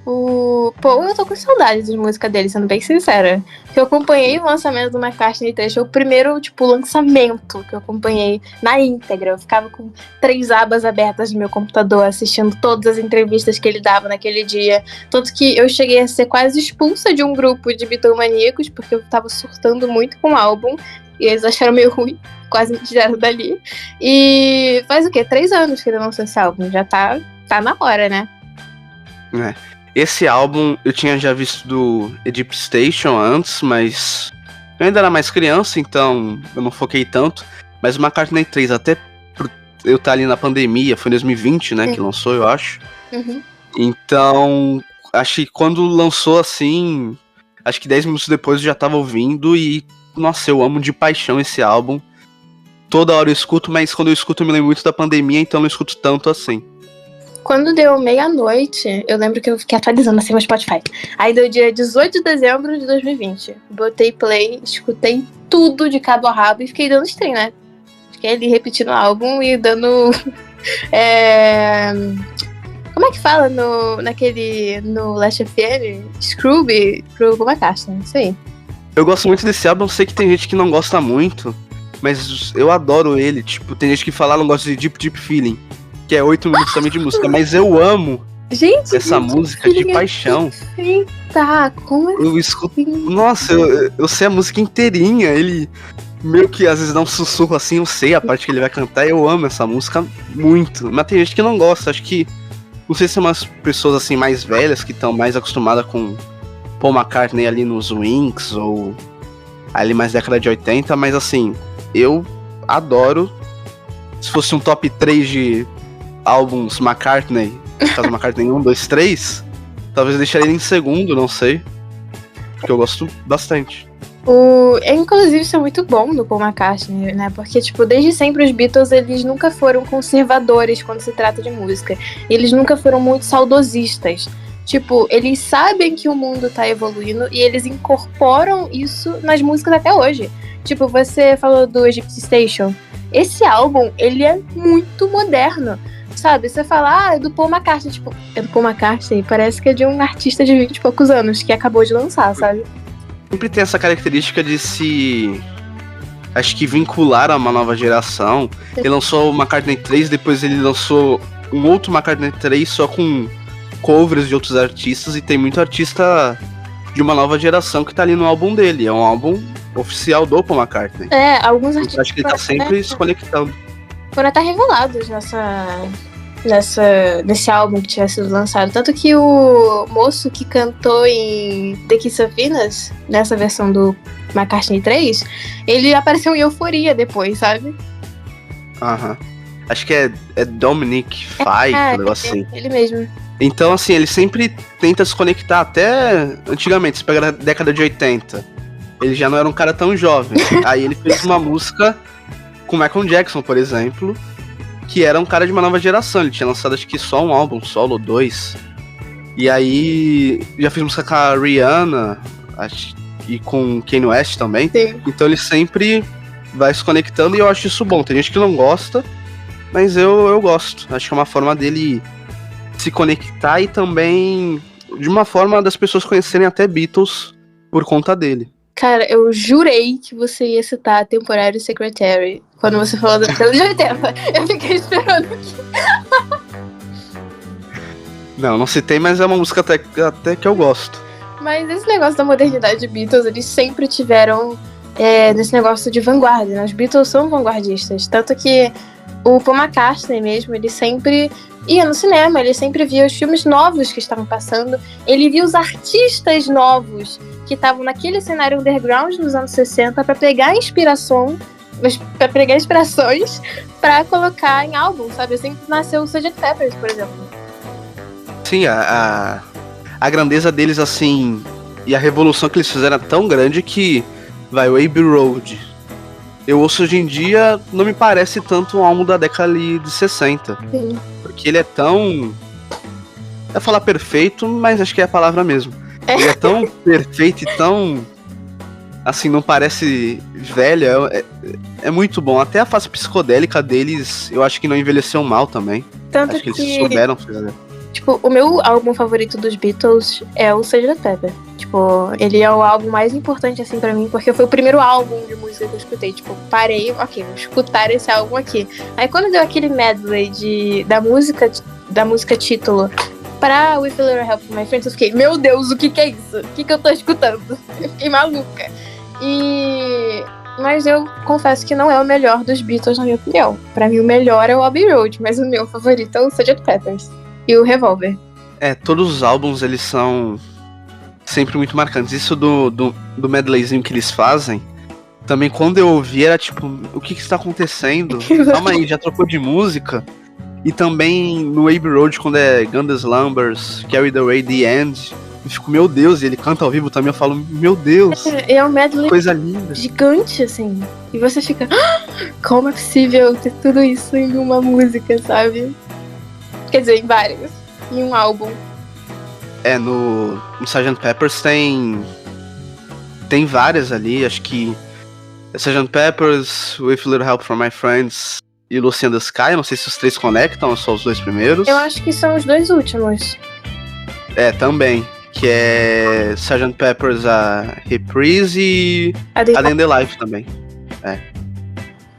Pô, eu tô com saudade de música dele, sendo bem sincera. Eu acompanhei o lançamento do McCartney 3, foi o primeiro, tipo, lançamento que eu acompanhei na íntegra. Eu ficava com 3 abas abertas no meu computador, assistindo todas as entrevistas que ele dava naquele dia. Tanto que eu cheguei a ser quase expulsa de um grupo de bitomaníacos, porque eu tava surtando muito com o álbum, e eles acharam meio ruim, quase me tiraram dali. E faz o quê? 3 anos que ele lançou esse álbum, já tá na hora, né? Esse álbum eu tinha já visto do Egypt Station antes, mas eu ainda era mais criança, então eu não foquei tanto. Mas o McCartney 3, até por eu estar ali na pandemia, foi em 2020, né, que lançou, eu acho. Uhum. Então, acho que quando lançou assim, acho que 10 minutos depois eu já tava ouvindo e, nossa, eu amo de paixão esse álbum. Toda hora eu escuto, mas quando eu escuto eu me lembro muito da pandemia, então eu não escuto tanto assim. Quando deu meia-noite, eu lembro que eu fiquei atualizando assim meu Spotify. Aí deu dia 18 de dezembro de 2020. Botei play, escutei tudo de cabo a rabo e fiquei dando stream, né? Fiquei ali repetindo o álbum e dando... Como é que fala no Last FM? Scrooby pro McCartney, isso aí. Eu gosto muito desse álbum, sei que tem gente que não gosta muito, mas eu adoro ele. Tipo, tem gente que fala não gosta de Deep Feeling, que é 8 minutos também de música, mas eu amo essa música de paixão. Eita, como assim? Eu escuto, nossa, eu sei a música inteirinha, ele meio que às vezes dá um sussurro assim, eu sei a parte que ele vai cantar, eu amo essa música muito. Mas tem gente que não gosta, acho que, não sei se são umas pessoas assim mais velhas que estão mais acostumadas com Paul McCartney ali nos Wings, ou ali mais década de 80, mas assim, eu adoro. Se fosse um top 3 de álbuns McCartney, no caso McCartney 1, 2, 3, talvez eu deixaria ele em segundo, não sei. Porque eu gosto bastante. Inclusive, isso é muito bom no Paul McCartney, né? Porque, tipo, desde sempre os Beatles, eles nunca foram conservadores quando se trata de música. Eles nunca foram muito saudosistas. Tipo, eles sabem que o mundo tá evoluindo e eles incorporam isso nas músicas até hoje. Tipo, você falou do Gypsy Station. Esse álbum, ele é muito moderno. Sabe, você fala, é do Paul McCartney. Tipo, é do Paul McCartney? Parece que é de um artista de 20 e poucos anos que acabou de lançar, sabe? Sempre tem essa característica de se, acho que, vincular a uma nova geração. Ele lançou o McCartney 3, depois ele lançou um outro McCartney 3 só com covers de outros artistas, e tem muito artista de uma nova geração que tá ali no álbum dele. É um álbum oficial do Paul McCartney. Alguns artistas... Eu acho que ele tá sempre se conectando. Foram até revelados nesse álbum que tinha sido lançado. Tanto que o moço que cantou em The Kiss of Venus, nessa versão do McCartney 3, ele apareceu em Euforia depois, sabe? Aham. Acho que é Dominic Fike, um negócio assim. Ele mesmo. Então, assim, ele sempre tenta se conectar até antigamente. Se pegar a década de 80, ele já não era um cara tão jovem. Aí ele fez uma música com Michael Jackson, por exemplo, que era um cara de uma nova geração. Ele tinha lançado, acho que só um álbum solo, 2. E aí já fez música com a Rihanna, e com Kanye West também. Sim. Então ele sempre vai se conectando, e eu acho isso bom. Tem gente que não gosta, mas eu gosto. Acho que é uma forma dele se conectar, e também de uma forma das pessoas conhecerem até Beatles por conta dele. Cara, eu jurei que você ia citar Temporary Secretary quando você falou da década de 80. Eu fiquei esperando aqui. Não citei, mas é uma música até que eu gosto. Mas esse negócio da modernidade de Beatles, eles sempre tiveram nesse negócio de vanguarda, né? Os Beatles são vanguardistas. Tanto que o Paul McCartney mesmo, ele sempre ia no cinema, ele sempre via os filmes novos que estavam passando, ele via os artistas novos que estavam naquele cenário underground nos anos 60 para pegar inspirações para colocar em álbum, sabe? Assim que nasceu o Sgt. Pepper's, por exemplo. Sim, a grandeza deles, assim, e a revolução que eles fizeram é tão grande que o Abbey Road, eu ouço hoje em dia, não me parece tanto um álbum da década ali de 60. Sim. Porque ele é tão... Eu ia falar perfeito, mas acho que é a palavra mesmo. Ele é tão perfeito e tão... Assim, não parece velho. É muito bom. Até a fase psicodélica deles, eu acho que não envelheceu mal também. Tanto acho que eles souberam fazer. Tipo, o meu álbum favorito dos Beatles é o Sgt. Pepper. Tipo, ele é o álbum mais importante, assim, pra mim, porque foi o primeiro álbum de música que eu escutei. Tipo, parei, ok, vou escutar esse álbum aqui. Aí quando deu aquele medley da música título pra With a Little Help from My Friends, eu fiquei, meu Deus, o que é isso? O que eu tô escutando? Eu fiquei maluca. Mas eu confesso que não é o melhor dos Beatles, na minha opinião. Pra mim, o melhor é o Abbey Road, mas o meu favorito é o Sgt. Pepper's. E o Revolver. Todos os álbuns, eles são sempre muito marcantes. Isso do medleyzinho que eles fazem, também quando eu ouvi era tipo, o que está acontecendo? Calma aí, já trocou de música? E também no Abbey Road, quando é Gun Slumbers, Carried Away, The End, eu fico, meu Deus, e ele canta ao vivo também, eu falo, meu Deus, é um medley coisa linda, gigante, assim. E você fica, como é possível ter tudo isso em uma música, sabe? Quer dizer, em vários. Em um álbum. No Sgt. Pepper's tem várias ali, acho que Sgt. Pepper's, With a Little Help from My Friends e Lucy in the Sky, não sei se os três conectam ou só os dois primeiros. Eu acho que são os dois últimos. Também, que é Sgt. Pepper's, a Reprise e a Day in the Life também.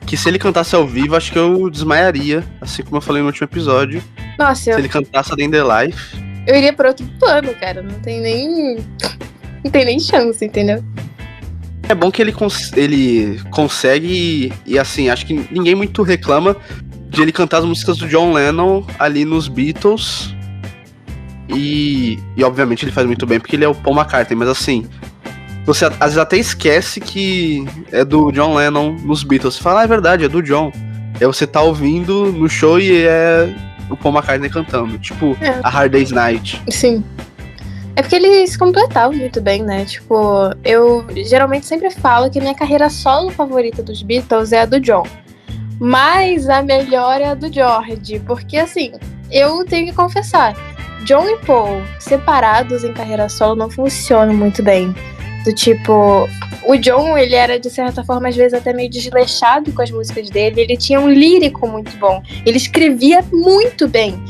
Que se ele cantasse ao vivo, acho que eu desmaiaria, assim como eu falei no último episódio. Nossa, se ele cantasse a Day in the Life, eu iria pra outro plano, cara. Não tem nem chance, entendeu? É bom que ele consegue e assim, acho que ninguém muito reclama de ele cantar as músicas do John Lennon ali nos Beatles. E obviamente ele faz muito bem porque ele é o Paul McCartney, mas assim, você às vezes até esquece que é do John Lennon nos Beatles. Você fala, é verdade, é do John. Aí você tá ouvindo no show e é o Paul McCartney cantando, tipo a Hard Day's Night. Sim. É porque eles se completavam muito bem, né? Tipo, eu geralmente sempre falo que a minha carreira solo favorita dos Beatles é a do John. Mas a melhor é a do George. Porque, assim, eu tenho que confessar, John e Paul separados em carreira solo não funcionam muito bem. Do tipo, o John, ele era, de certa forma, às vezes até meio desleixado com as músicas dele. Ele tinha um lírico muito bom. Ele escrevia muito bem.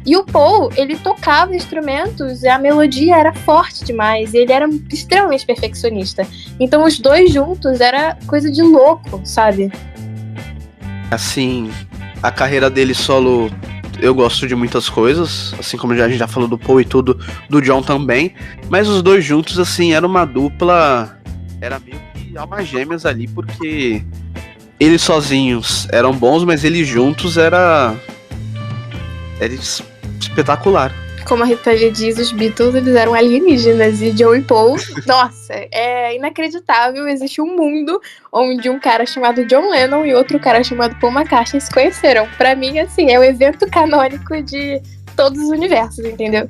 E o Paul, ele tocava instrumentos e a melodia era forte demais. E ele era extremamente perfeccionista. Então os dois juntos era coisa de louco, sabe? Assim, a carreira dele solo, eu gosto de muitas coisas. Assim como a gente já falou do Paul e tudo, do John também. Mas os dois juntos, assim, era uma dupla... Era meio que almas gêmeas ali, porque... Eles sozinhos eram bons, mas eles juntos era espetacular. Como a Rita Lee diz, os Beatles, eles eram alienígenas. E John e Paul, nossa, é inacreditável. Existe um mundo onde um cara chamado John Lennon e outro cara chamado Paul McCartney se conheceram. Pra mim, assim, é o evento canônico de todos os universos, entendeu?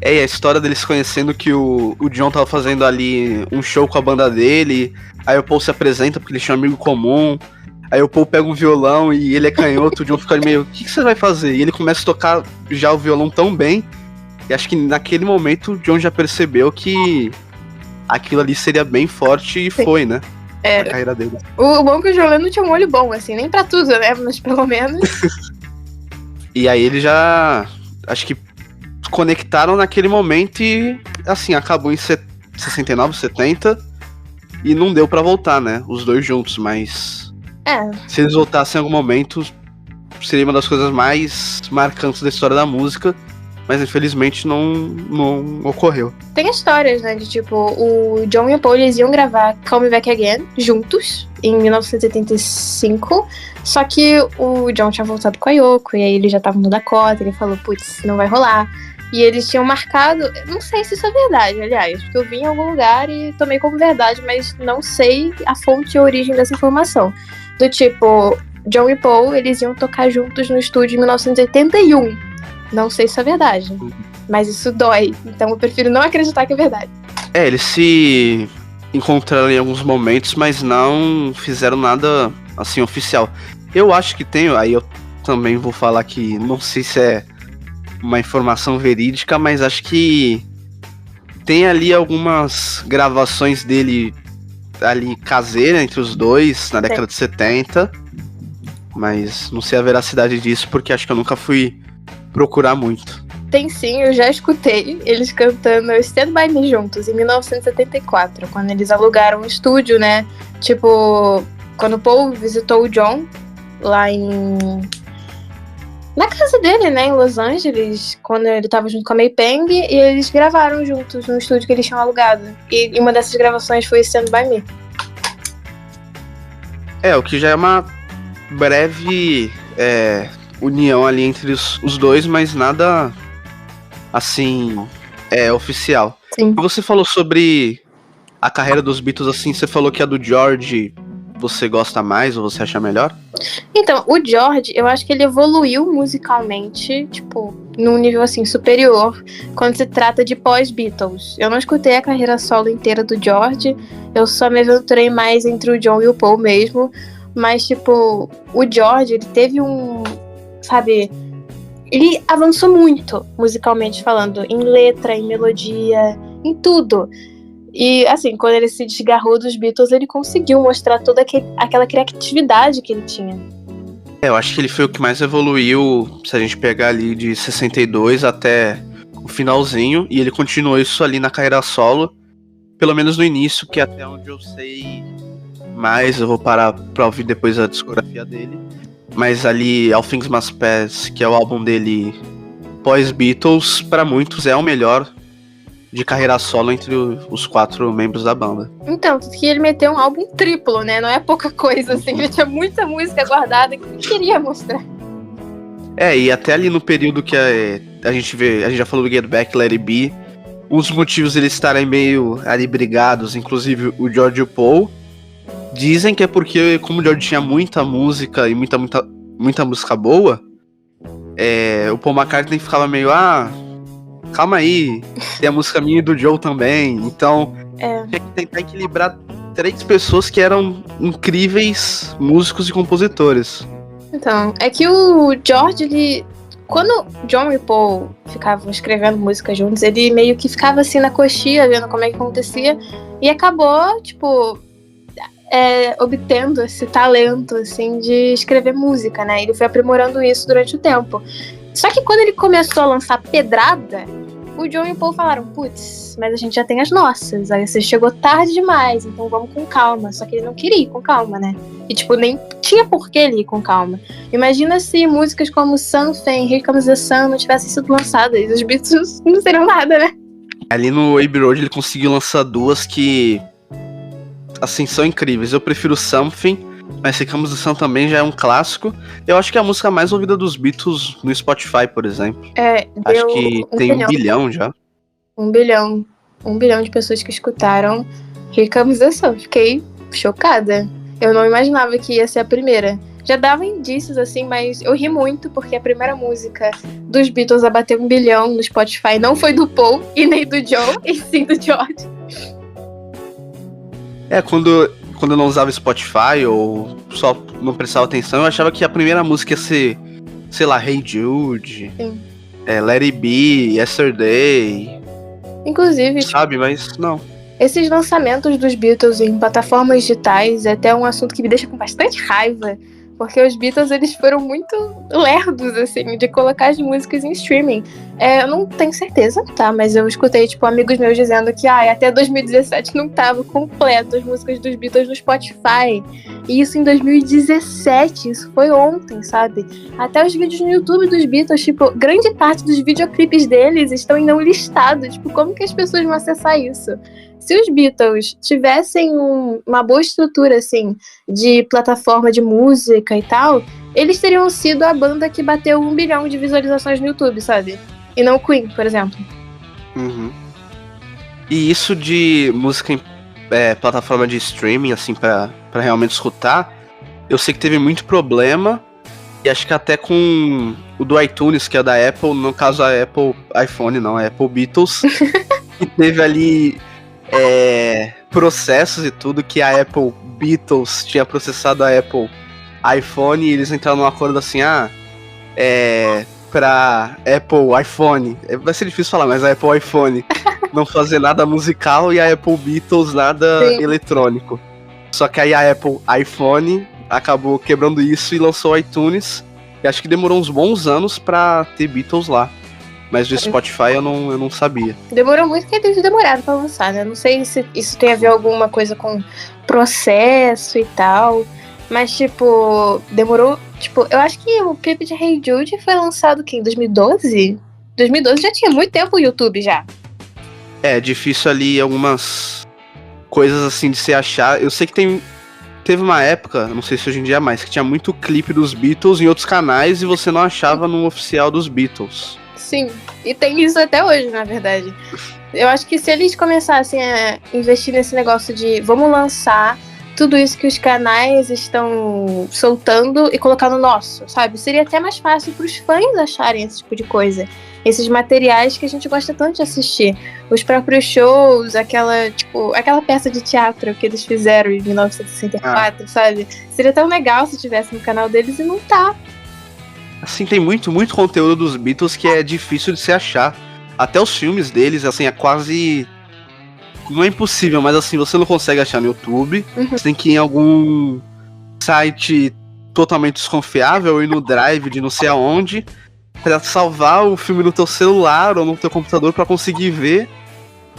É, e a história deles conhecendo que o John tava fazendo ali um show com a banda dele, aí o Paul se apresenta porque eles tinham um amigo comum, aí o Paul pega um violão e ele é canhoto, o John fica meio, o que você vai fazer? E ele começa a tocar já o violão tão bem, e acho que naquele momento o John já percebeu que aquilo ali seria bem forte e foi, né? É. A carreira dele. O bom é que o John Lennon tinha um olho bom, assim, nem pra tudo, né? Mas pelo menos. E aí ele já, acho que conectaram naquele momento e, assim, acabou em 69, 70 e não deu pra voltar, né? Os dois juntos, mas se eles voltassem em algum momento, seria uma das coisas mais marcantes da história da música, mas infelizmente não ocorreu. Tem histórias, né, de tipo, o John e o Paul, eles iam gravar Call Me Back Again juntos, em 1975, só que o John tinha voltado com a Yoko, e aí ele já tava no Dakota, ele falou, putz, não vai rolar. E eles tinham marcado, não sei se isso é verdade, aliás, porque eu vi em algum lugar e tomei como verdade, mas não sei a fonte e a origem dessa informação. Do tipo, John e Paul, eles iam tocar juntos no estúdio em 1981. Não sei se é verdade, mas isso dói, então eu prefiro não acreditar que é verdade. Eles se encontraram em alguns momentos, mas não fizeram nada, assim, oficial. Eu acho que tem, aí eu também vou falar que não sei se é uma informação verídica, mas acho que tem ali algumas gravações dele ali caseira entre os dois na década de 70, mas não sei a veracidade disso porque acho que eu nunca fui procurar muito. Tem sim, eu já escutei eles cantando Stand By Me juntos em 1974, quando eles alugaram um estúdio, né? Tipo, quando o Paul visitou o John lá na casa dele, né, em Los Angeles, quando ele tava junto com a May Pang, e eles gravaram juntos no estúdio que eles tinham alugado. E uma dessas gravações foi Stand By Me. O que já é uma breve união ali entre os dois, mas nada, assim, oficial. Sim. Você falou sobre a carreira dos Beatles, assim, você falou que a do George você gosta mais ou você acha melhor? Então, o George, eu acho que ele evoluiu musicalmente, tipo, num nível, assim, superior, quando se trata de pós-Beatles. Eu não escutei a carreira solo inteira do George, eu só me aventurei mais entre o John e o Paul mesmo, mas, tipo, o George, ele teve sabe, ele avançou muito, musicalmente falando, em letra, em melodia, em tudo. E, assim, quando ele se desgarrou dos Beatles, ele conseguiu mostrar toda aquela criatividade que ele tinha. Eu acho que ele foi o que mais evoluiu, se a gente pegar ali de 62 até o finalzinho, e ele continuou isso ali na carreira solo, pelo menos no início, que é até onde eu sei mais, eu vou parar pra ouvir depois a discografia dele, mas ali All Things Must Pass, que é o álbum dele pós-Beatles, pra muitos é o melhor de carreira solo entre os 4 membros da banda. Então, tanto que ele meteu um álbum triplo, né? Não é pouca coisa, assim. Ele tinha muita música guardada que ele queria mostrar. E até ali no período que a gente já falou do Get Back, Let It Be, um dos motivos eles estarem meio ali brigados, inclusive o George e o Paul, dizem que é porque, como o George tinha muita música e muita música boa, o Paul McCartney ficava meio, calma aí, tem a música minha e do Joe também, então tinha que tentar equilibrar 3 pessoas que eram incríveis músicos e compositores. Então, é que o George, ele... Quando John e Paul ficavam escrevendo música juntos, ele meio que ficava assim na coxia, vendo como é que acontecia, e acabou, tipo, obtendo esse talento, assim, de escrever música, né? Ele foi aprimorando isso durante o tempo. Só que quando ele começou a lançar pedrada, o John e o Paul falaram, putz, mas a gente já tem as nossas, aí você chegou tarde demais, então vamos com calma. Só que ele não queria ir com calma, né? E, tipo, nem tinha por que ele ir com calma. Imagina se músicas como Something, Here Comes the Sun não tivessem sido lançadas. Os Beatles não seriam nada, né? Ali no Abbey Road ele conseguiu lançar 2 que, assim, são incríveis. Eu prefiro Something, mas Here Comes the Sun também já é um clássico. Eu acho que é a música mais ouvida dos Beatles no Spotify, por exemplo. Acho que tem 1 bilhão já. 1 bilhão. 1 bilhão de pessoas que escutaram Here Comes the Sun. Fiquei chocada. Eu não imaginava que ia ser a primeira. Já dava indícios, assim, mas eu ri muito porque a primeira música dos Beatles a bater 1 bilhão no Spotify não foi do Paul e nem do John, e sim do George. Quando eu não usava Spotify ou só não prestava atenção, eu achava que a primeira música ia ser, sei lá, Hey Jude, Let It Be, Yesterday. Inclusive, sabe, mas não. Esses lançamentos dos Beatles em plataformas digitais é até um assunto que me deixa com bastante raiva, porque os Beatles, eles foram muito lerdos, assim, de colocar as músicas em streaming. Eu não tenho certeza, tá? Mas eu escutei, tipo, amigos meus dizendo que até 2017 não tava completo as músicas dos Beatles no Spotify. E isso em 2017, isso foi ontem, sabe? Até os vídeos no YouTube dos Beatles, tipo, grande parte dos videoclipes deles estão em não listado. Tipo, como que as pessoas vão acessar isso? Se os Beatles tivessem uma boa estrutura, assim, de plataforma de música e tal, eles teriam sido a banda que bateu 1 bilhão de visualizações no YouTube, sabe? E não o Queen, por exemplo. Uhum. E isso de música em plataforma de streaming, assim, pra realmente escutar, eu sei que teve muito problema, e acho que até com o do iTunes, que é da Apple, no caso a Apple iPhone, não, a Apple Beatles, que teve ali processos e tudo, que a Apple Beatles tinha processado a Apple iPhone, e eles entraram num acordo assim, pra Apple iPhone, vai ser difícil falar, mas a Apple iPhone não fazer nada musical e a Apple Beatles nada eletrônico. Só que aí a Apple iPhone acabou quebrando isso e lançou o iTunes, e acho que demorou uns bons anos pra ter Beatles lá. Mas do Spotify eu não sabia. Demorou muito porque eles demoraram pra lançar, né? Não sei se isso tem a ver alguma coisa com processo e tal. Mas, tipo, demorou... Tipo, eu acho que o clipe de Hey Jude foi lançado em 2012? 2012 já tinha muito tempo o YouTube já. É difícil ali algumas coisas assim de se achar. Eu sei que teve uma época, não sei se hoje em dia é mais, que tinha muito clipe dos Beatles em outros canais e você não achava no oficial dos Beatles. Sim, e tem isso até hoje, na verdade. Eu acho que se eles começassem a investir nesse negócio de vamos lançar tudo isso que os canais estão soltando e colocar no nosso, sabe? Seria até mais fácil para os fãs acharem esse tipo de coisa. Esses materiais que a gente gosta tanto de assistir. Os próprios shows, aquela peça de teatro que eles fizeram em 1964, sabe? Seria tão legal se tivesse no canal deles e não tá. Assim, tem muito conteúdo dos Beatles que é difícil de se achar. Até os filmes deles, assim, é quase... Não é impossível, mas assim, você não consegue achar no YouTube. Você tem que ir em algum site totalmente desconfiável ou ir no Drive de não sei aonde pra salvar o filme no teu celular ou no teu computador pra conseguir ver.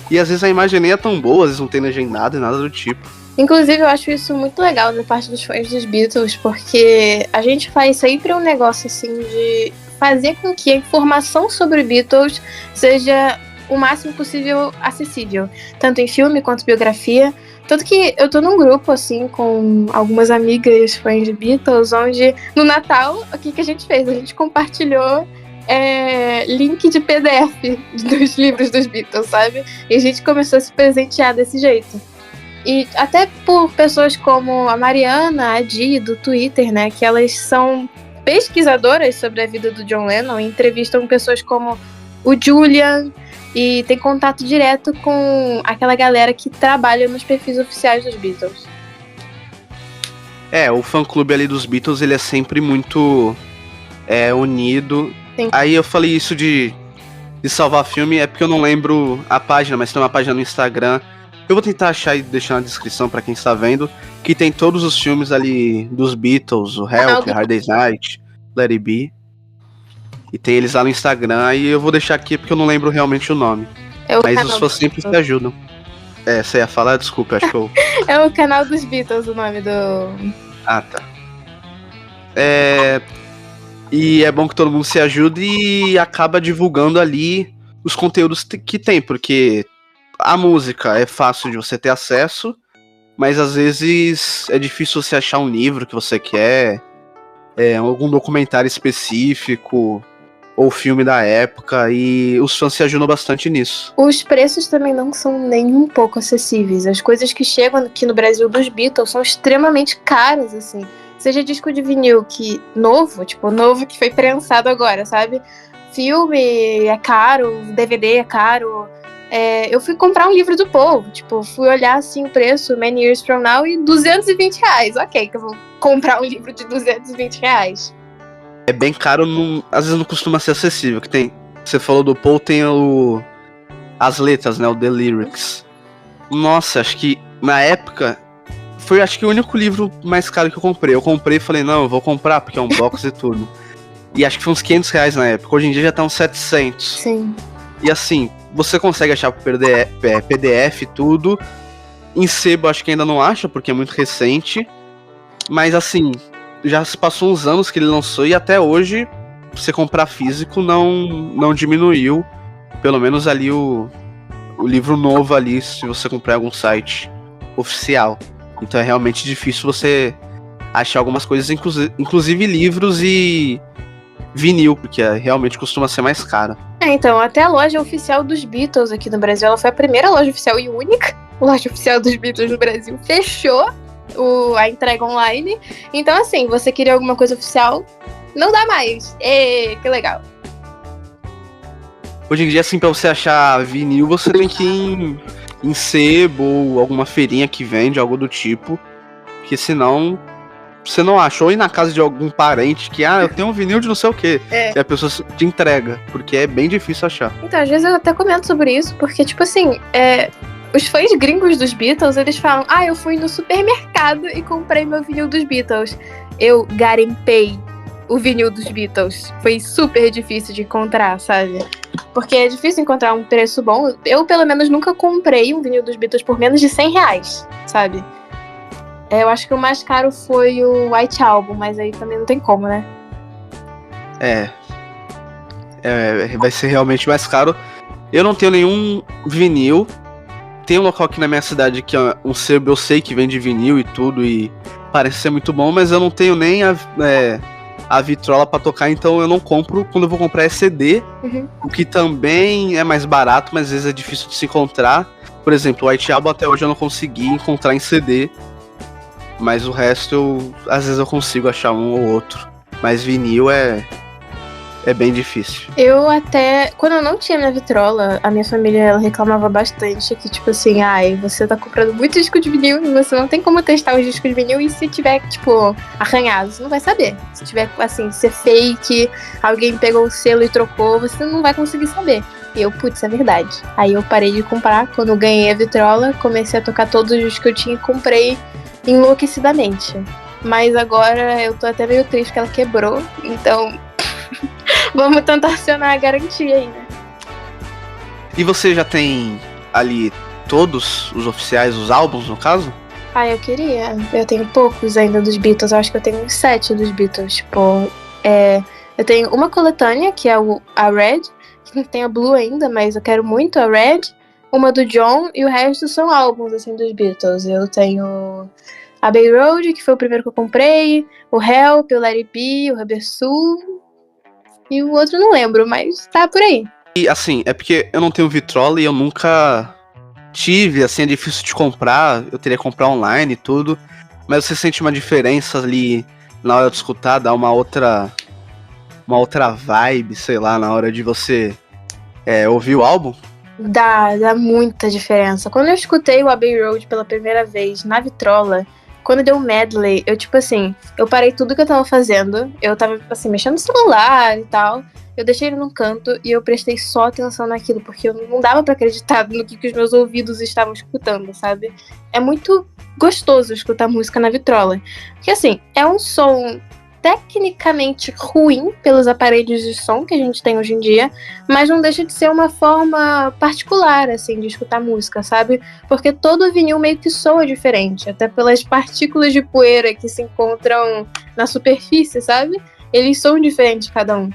E às vezes a imagem nem é tão boa, às vezes não tem legendado e nada do tipo. Inclusive, eu acho isso muito legal da parte dos fãs dos Beatles, porque a gente faz sempre um negócio assim de fazer com que a informação sobre Beatles seja o máximo possível acessível, tanto em filme quanto biografia. Tanto que eu tô num grupo, assim, com algumas amigas fãs de Beatles, onde no Natal, o que a gente fez? A gente compartilhou link de PDF dos livros dos Beatles, sabe? E a gente começou a se presentear desse jeito. E até por pessoas como a Mariana, a Di, do Twitter, né? Que elas são pesquisadoras sobre a vida do John Lennon e entrevistam pessoas como o Julian e tem contato direto com aquela galera que trabalha nos perfis oficiais dos Beatles. O fã-clube ali dos Beatles, ele é sempre muito unido. Sim. Aí eu falei isso de salvar filme, é porque eu não lembro a página, mas tem uma página no Instagram. Eu vou tentar achar e deixar na descrição pra quem está vendo, que tem todos os filmes ali dos Beatles, o Help, Hard Day's Night, Let It Be. E tem eles lá no Instagram, e eu vou deixar aqui porque eu não lembro realmente o nome. Mas os fãs sempre se ajudam. Você ia falar? Desculpa, acho que eu... É o canal dos Beatles o nome do... Ah, tá. E é bom que todo mundo se ajude e acaba divulgando ali os conteúdos que tem, porque a música é fácil de você ter acesso, mas às vezes é difícil você achar um livro que você quer, algum documentário específico, ou filme da época, e os fãs se ajudam bastante nisso. Os preços também não são nem um pouco acessíveis. As coisas que chegam aqui no Brasil dos Beatles são extremamente caras, assim. Seja disco de vinil novo que foi prensado agora, sabe? Filme é caro, DVD é caro. Eu fui comprar um livro do Paul, fui olhar assim o preço, Many Years From Now, e R$220. Ok, que eu vou comprar um livro de R$220. É bem caro, às vezes não costuma ser acessível. Que tem, você falou do Paul, tem as letras, né? O The Lyrics. Nossa, acho que na época foi o único livro mais caro que eu comprei. Eu comprei e falei, não, eu vou comprar, porque é um box e tudo. E acho que foi uns R$500 na época. Hoje em dia já tá uns 700. Sim. E assim, você consegue achar por PDF e tudo. Em sebo acho que ainda não acha, porque é muito recente. Mas assim, já se passou uns anos que ele lançou e até hoje, você comprar físico não diminuiu. Pelo menos ali o livro novo ali, se você comprar em algum site oficial. Então é realmente difícil você achar algumas coisas, inclusive livros e vinil, porque realmente costuma ser mais caro. Então, até a loja oficial dos Beatles aqui no Brasil, ela foi a primeira loja oficial e única loja oficial dos Beatles no Brasil, fechou a entrega online. Então, assim, você queria alguma coisa oficial, não dá mais. Que legal. Hoje em dia, assim, pra você achar vinil, você tem que ir em sebo ou alguma feirinha que vende, algo do tipo. Porque senão você não acha. Ou ir na casa de algum parente que, eu tenho um vinil de não sei o quê. E a pessoa te entrega, porque é bem difícil achar. Então, às vezes eu até comento sobre isso, porque, os fãs gringos dos Beatles, eles falam, eu fui no supermercado e comprei meu vinil dos Beatles. Eu garimpei o vinil dos Beatles. Foi super difícil de encontrar, sabe? Porque é difícil encontrar um preço bom. Eu, pelo menos, nunca comprei um vinil dos Beatles por menos de R$100, sabe? Eu acho que o mais caro foi o White Album, mas aí também não tem como, né? Vai ser realmente mais caro. Eu não tenho nenhum vinil. Tem um local aqui na minha cidade que é um sebo, eu sei que vende vinil e tudo, e parece ser muito bom, mas eu não tenho nem a vitrola pra tocar, então eu não compro. Quando eu vou comprar é CD, o que também é mais barato, mas às vezes é difícil de se encontrar. Por exemplo, o White Album até hoje eu não consegui encontrar em CD, mas o resto às vezes eu consigo achar um ou outro. Mas vinil é bem difícil. Eu até, quando eu não tinha minha vitrola, a minha família ela reclamava bastante que, você tá comprando muito disco de vinil e você não tem como testar os discos de vinil, e se tiver, arranhado, você não vai saber. Se tiver, ser fake, alguém pegou o selo e trocou, você não vai conseguir saber. E eu, é verdade. Aí eu parei de comprar, quando eu ganhei a vitrola, comecei a tocar todos os discos que eu tinha e comprei enlouquecidamente. Mas agora eu tô até meio triste que ela quebrou, então... Vamos tentar acionar a garantia aí, né? E você já tem ali todos os oficiais, os álbuns, no caso? Eu queria. Eu tenho poucos ainda dos Beatles. Eu acho que eu tenho uns 7 dos Beatles. Eu tenho uma coletânea, que é a Red, não tenho a Blue ainda, mas eu quero muito a Red, uma do John, e o resto são álbuns, assim, dos Beatles. Eu tenho Abbey Road, que foi o primeiro que eu comprei, o Help, o Let It Be, o Rubber Soul, e o outro eu não lembro, mas tá por aí. E assim, é porque eu não tenho Vitrola e eu nunca tive, assim, é difícil de comprar, eu teria que comprar online e tudo, mas você sente uma diferença ali na hora de escutar, dá uma outra vibe, sei lá, na hora de você ouvir o álbum? Dá muita diferença. Quando eu escutei o Abbey Road pela primeira vez na Vitrola, quando deu o medley, eu tipo assim, eu parei tudo que eu tava fazendo, eu tava assim, mexendo no celular e tal, eu deixei ele num canto e eu prestei só atenção naquilo, porque eu não dava pra acreditar no que os meus ouvidos estavam escutando, sabe? É muito gostoso escutar música na Vitrola, porque assim, é um som tecnicamente ruim pelos aparelhos de som que a gente tem hoje em dia, mas não deixa de ser uma forma particular, assim, de escutar música, sabe? Porque todo vinil meio que soa diferente, até pelas partículas de poeira que se encontram na superfície, sabe? Eles são diferentes cada um.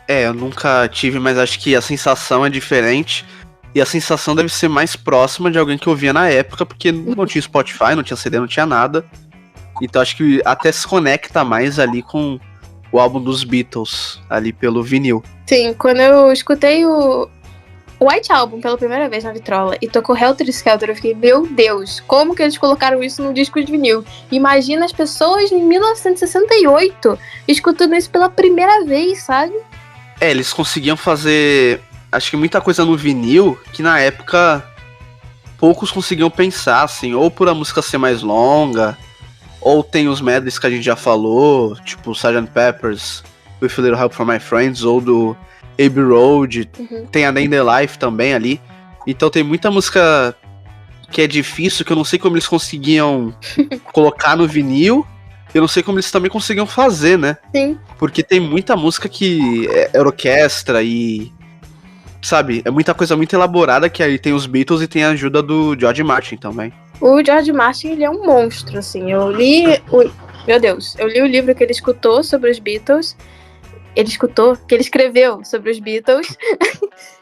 Eu nunca tive, mas acho que a sensação é diferente. E a sensação deve ser mais próxima de alguém que ouvia na época, porque não tinha Spotify, não tinha CD, não tinha nada. Então acho que até se conecta mais ali com o álbum dos Beatles, ali pelo vinil. Sim, quando eu escutei o White Album pela primeira vez na Vitrola e tocou Helter Skelter, eu fiquei, meu Deus, como que eles colocaram isso no disco de vinil? Imagina as pessoas em 1968 escutando isso pela primeira vez, sabe? Eles conseguiam fazer, acho que muita coisa no vinil, que na época poucos conseguiam pensar, assim, ou por a música ser mais longa, ou tem os medleys que a gente já falou, tipo Sgt. Pepper's, With a Little Help from My Friends, ou do Abbey Road, tem a Day in the Life também ali. Então tem muita música que é difícil, que eu não sei como eles conseguiam colocar no vinil, eu não sei como eles também conseguiam fazer, né? Sim. Porque tem muita música que é orquestra e, sabe, é muita coisa muito elaborada, que aí tem os Beatles e tem a ajuda do George Martin também. O George Martin, ele é um monstro, assim. Eu li o livro que ele escutou sobre os Beatles. Que ele escreveu sobre os Beatles.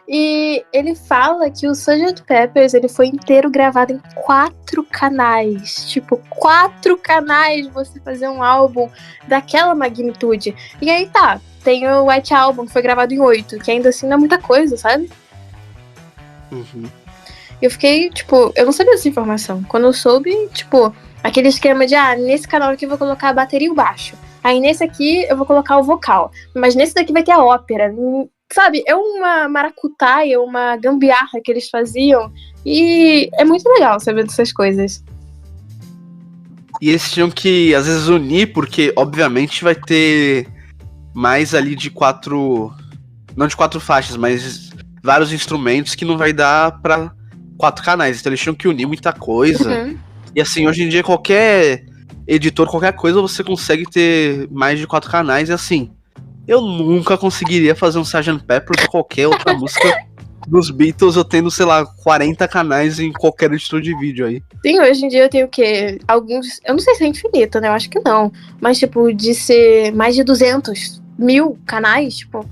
E ele fala que o Sgt. Pepper's, ele foi inteiro gravado em 4 canais. Tipo, 4 canais você fazer um álbum daquela magnitude. E aí tá, tem o White Album, que foi gravado em 8, que ainda assim não é muita coisa, sabe? Uhum. Eu fiquei, tipo, eu não sabia dessa informação. Quando eu soube, tipo, aquele esquema de, nesse canal aqui eu vou colocar a bateria e o baixo. Aí nesse aqui eu vou colocar o vocal. Mas nesse daqui vai ter a ópera. Sabe, é uma maracutaia, uma gambiarra que eles faziam. E é muito legal saber dessas coisas. E eles tinham que, às vezes, unir, porque, obviamente, vai ter mais ali de 4... Não de 4 faixas, mas vários instrumentos que não vai dar pra 4 canais. Então eles tinham que unir muita coisa. Uhum. E assim, hoje em dia, qualquer editor, qualquer coisa, você consegue ter mais de 4 canais. E assim, eu nunca conseguiria fazer um Sgt. Pepper ou qualquer outra música dos Beatles, eu tendo, sei lá, 40 canais em qualquer editor de vídeo aí. Sim, hoje em dia eu tenho o quê? Alguns... Eu não sei se é infinito, né? Eu acho que não. Mas, tipo, de ser mais de 200.000 canais, tipo...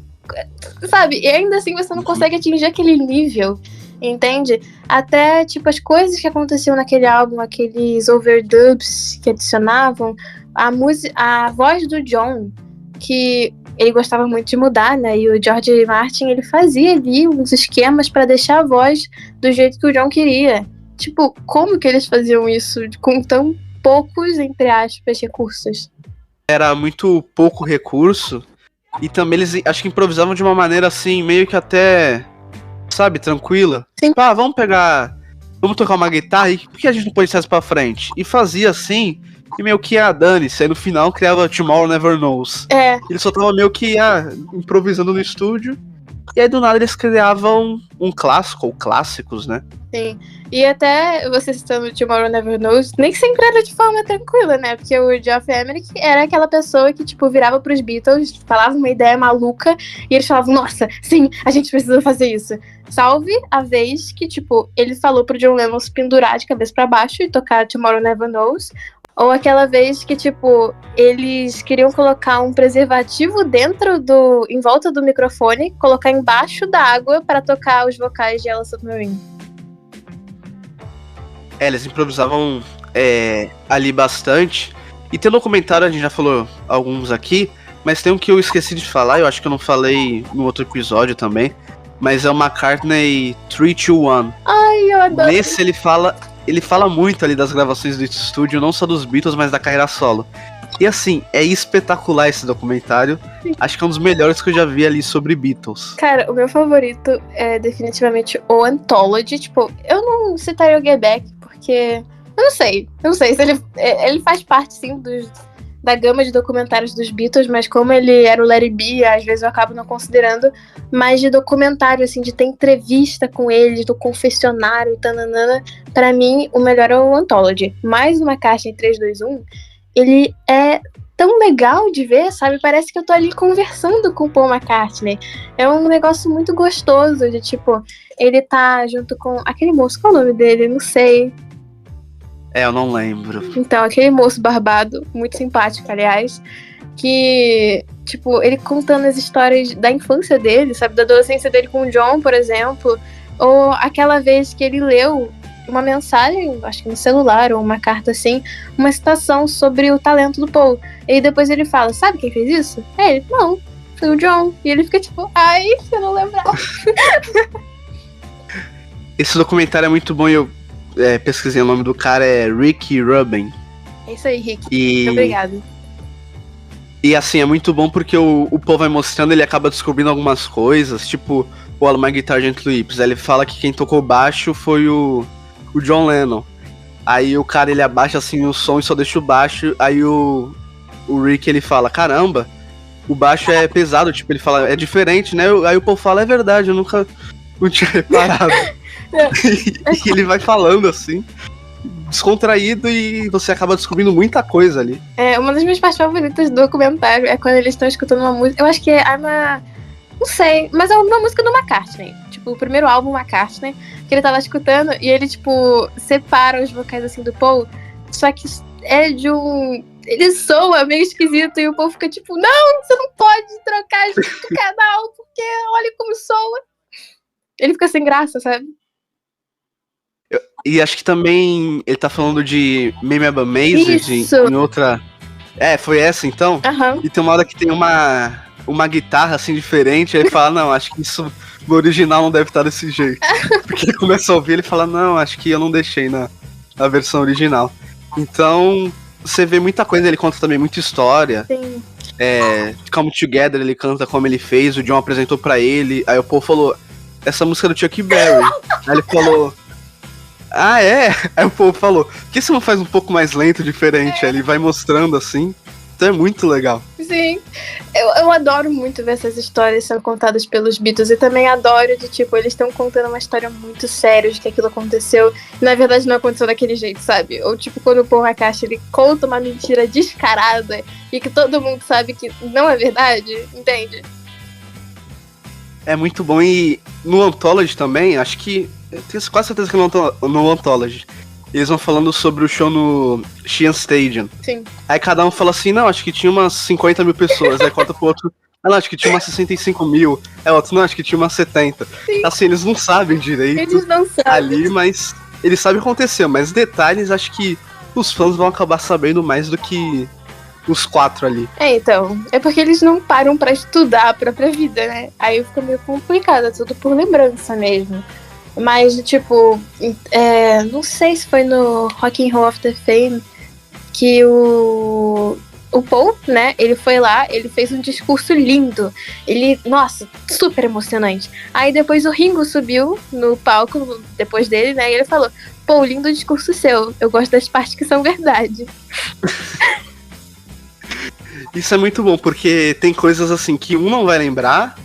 Sabe? E ainda assim você não consegue atingir aquele nível, entende? Até, tipo, as coisas que aconteciam naquele álbum, aqueles overdubs que adicionavam, a voz do John, que ele gostava muito de mudar, né? E o George Martin, ele fazia ali uns esquemas pra deixar a voz do jeito que o John queria. Tipo, como que eles faziam isso com tão poucos, entre aspas, recursos? Era muito pouco recurso. E também eles, acho que improvisavam de uma maneira assim, meio que até, sabe, tranquila. Sim. Tipo, vamos tocar uma guitarra e por que a gente não pode isso pra frente? E fazia assim, e meio que, dane-se. Aí no final criava Tomorrow Never Knows. Eles só estavam meio que, improvisando no estúdio. E aí do nada eles criavam um clássico, ou clássicos, né? Sim. E até você citando Tomorrow Never Knows, nem sempre era de forma tranquila, né? Porque o Geoff Emerick era aquela pessoa que, tipo, virava pros Beatles, falava uma ideia maluca, e eles falavam, nossa, sim, a gente precisa fazer isso. Salve a vez que, tipo, ele falou pro John Lennon se pendurar de cabeça pra baixo e tocar Tomorrow Never Knows. Ou aquela vez que, tipo, eles queriam colocar um preservativo em volta do microfone, colocar embaixo da água pra tocar os vocais de Yellow Submarine. Eles improvisavam ali bastante. E tem um documentário, a gente já falou alguns aqui, mas tem um que eu esqueci de falar, eu acho que eu não falei no outro episódio também, mas é o McCartney 321. Ai, eu adoro. Nesse ele fala muito ali das gravações do estúdio, não só dos Beatles, mas da carreira solo. E assim, é espetacular esse documentário. Sim. Acho que é um dos melhores que eu já vi ali sobre Beatles. Cara, o meu favorito é definitivamente o Anthology. Tipo, eu não citaria o Get Back, porque eu não sei se ele faz parte, sim, da gama de documentários dos Beatles, mas como ele era o Let It Be, às vezes eu acabo não considerando. Mas de documentário, assim, de ter entrevista com eles, do confessionário, tananana, pra mim, o melhor é o Anthology. Mais uma caixa em 321, ele é tão legal de ver, sabe? Parece que eu tô ali conversando com o Paul McCartney. É um negócio muito gostoso, de tipo, ele tá junto com aquele moço, qual é o nome dele? Não sei. Eu não lembro. Então, aquele moço barbado, muito simpático, aliás, que, tipo, ele contando as histórias da infância dele, sabe? Da adolescência dele com o John, por exemplo. Ou aquela vez que ele leu uma mensagem, acho que no celular, ou uma carta assim, uma citação sobre o talento do Paul. E depois ele fala, sabe quem fez isso? Ele, não, foi o John. E ele fica tipo, ai, eu não lembrava. Esse documentário é muito bom e eu pesquisei o nome do cara, é Rick Rubin. É isso aí, Rick. Obrigado. E assim, é muito bom porque o Paul vai mostrando, ele acaba descobrindo algumas coisas, tipo, o All My Guitar Gently Weeps. Ele fala que quem tocou baixo foi o John Lennon. Aí o cara, ele abaixa assim o som e só deixa o baixo. Aí o Rick, ele fala, caramba, o baixo é pesado, tipo, ele fala, é diferente, né? Aí o Paul fala, é verdade, eu nunca não tinha reparado. E ele vai falando assim, descontraído, e você acaba descobrindo muita coisa ali. Uma das minhas partes favoritas do documentário é quando eles estão escutando uma música. Eu acho que é uma... Não sei, mas é uma música do McCartney. Tipo, o primeiro álbum McCartney, que ele tava escutando, e ele, tipo, separa os vocais assim do Paul, só que é de um... Ele soa meio esquisito, e o Paul fica tipo, não, você não pode trocar do canal, porque olha como soa. Ele fica sem graça, sabe? E acho que também ele tá falando de Maybe I'm Amazed em outra... foi essa então? Uhum. E tem uma hora que tem uma guitarra assim diferente, aí ele fala, não, acho que isso no original não deve estar desse jeito. Porque ele começa a ouvir, ele fala, não, acho que eu não deixei na versão original. Então, você vê muita coisa, ele conta também muita história. Sim. Come Together, ele canta como ele fez, o John apresentou pra ele, aí o Paul falou, essa música é do Chuck Berry. Aí ele falou, ah, é? Aí o Paul falou, por que você não faz um pouco mais lento, diferente? Aí ele vai mostrando assim. Então é muito legal. Sim. Eu adoro muito ver essas histórias sendo contadas pelos Beatles. E também adoro de, tipo, eles estão contando uma história muito séria de que aquilo aconteceu. E, na verdade, não aconteceu daquele jeito, sabe? Ou, tipo, quando o Paul McCartney, ele conta uma mentira descarada e que todo mundo sabe que não é verdade, entende? É muito bom. E no Anthology também, acho que... Eu tenho quase certeza que no Anthology eles vão falando sobre o show no Shea Stadium. Sim. Aí cada um fala assim, não, acho que tinha umas 50 mil pessoas. Aí conta pro outro, não, acho que tinha umas 65 mil. Aí o outro, não, acho que tinha umas 70. Sim. Assim, eles não sabem direito. Eles não sabem. Ali, mas eles sabem o que aconteceu. Mas detalhes, acho que os fãs vão acabar sabendo mais do que os 4 ali. Então. É porque eles não param pra estudar a própria vida, né? Aí fica meio complicado, é tudo por lembrança mesmo. Mas, tipo, não sei se foi no Rock and Roll of the Fame que o Paul, né, ele foi lá, ele fez um discurso lindo. Nossa, super emocionante. Aí depois o Ringo subiu no palco depois dele, né, e ele falou, Paul, lindo discurso seu, eu gosto das partes que são verdade. Isso é muito bom, porque tem coisas assim que um não vai lembrar,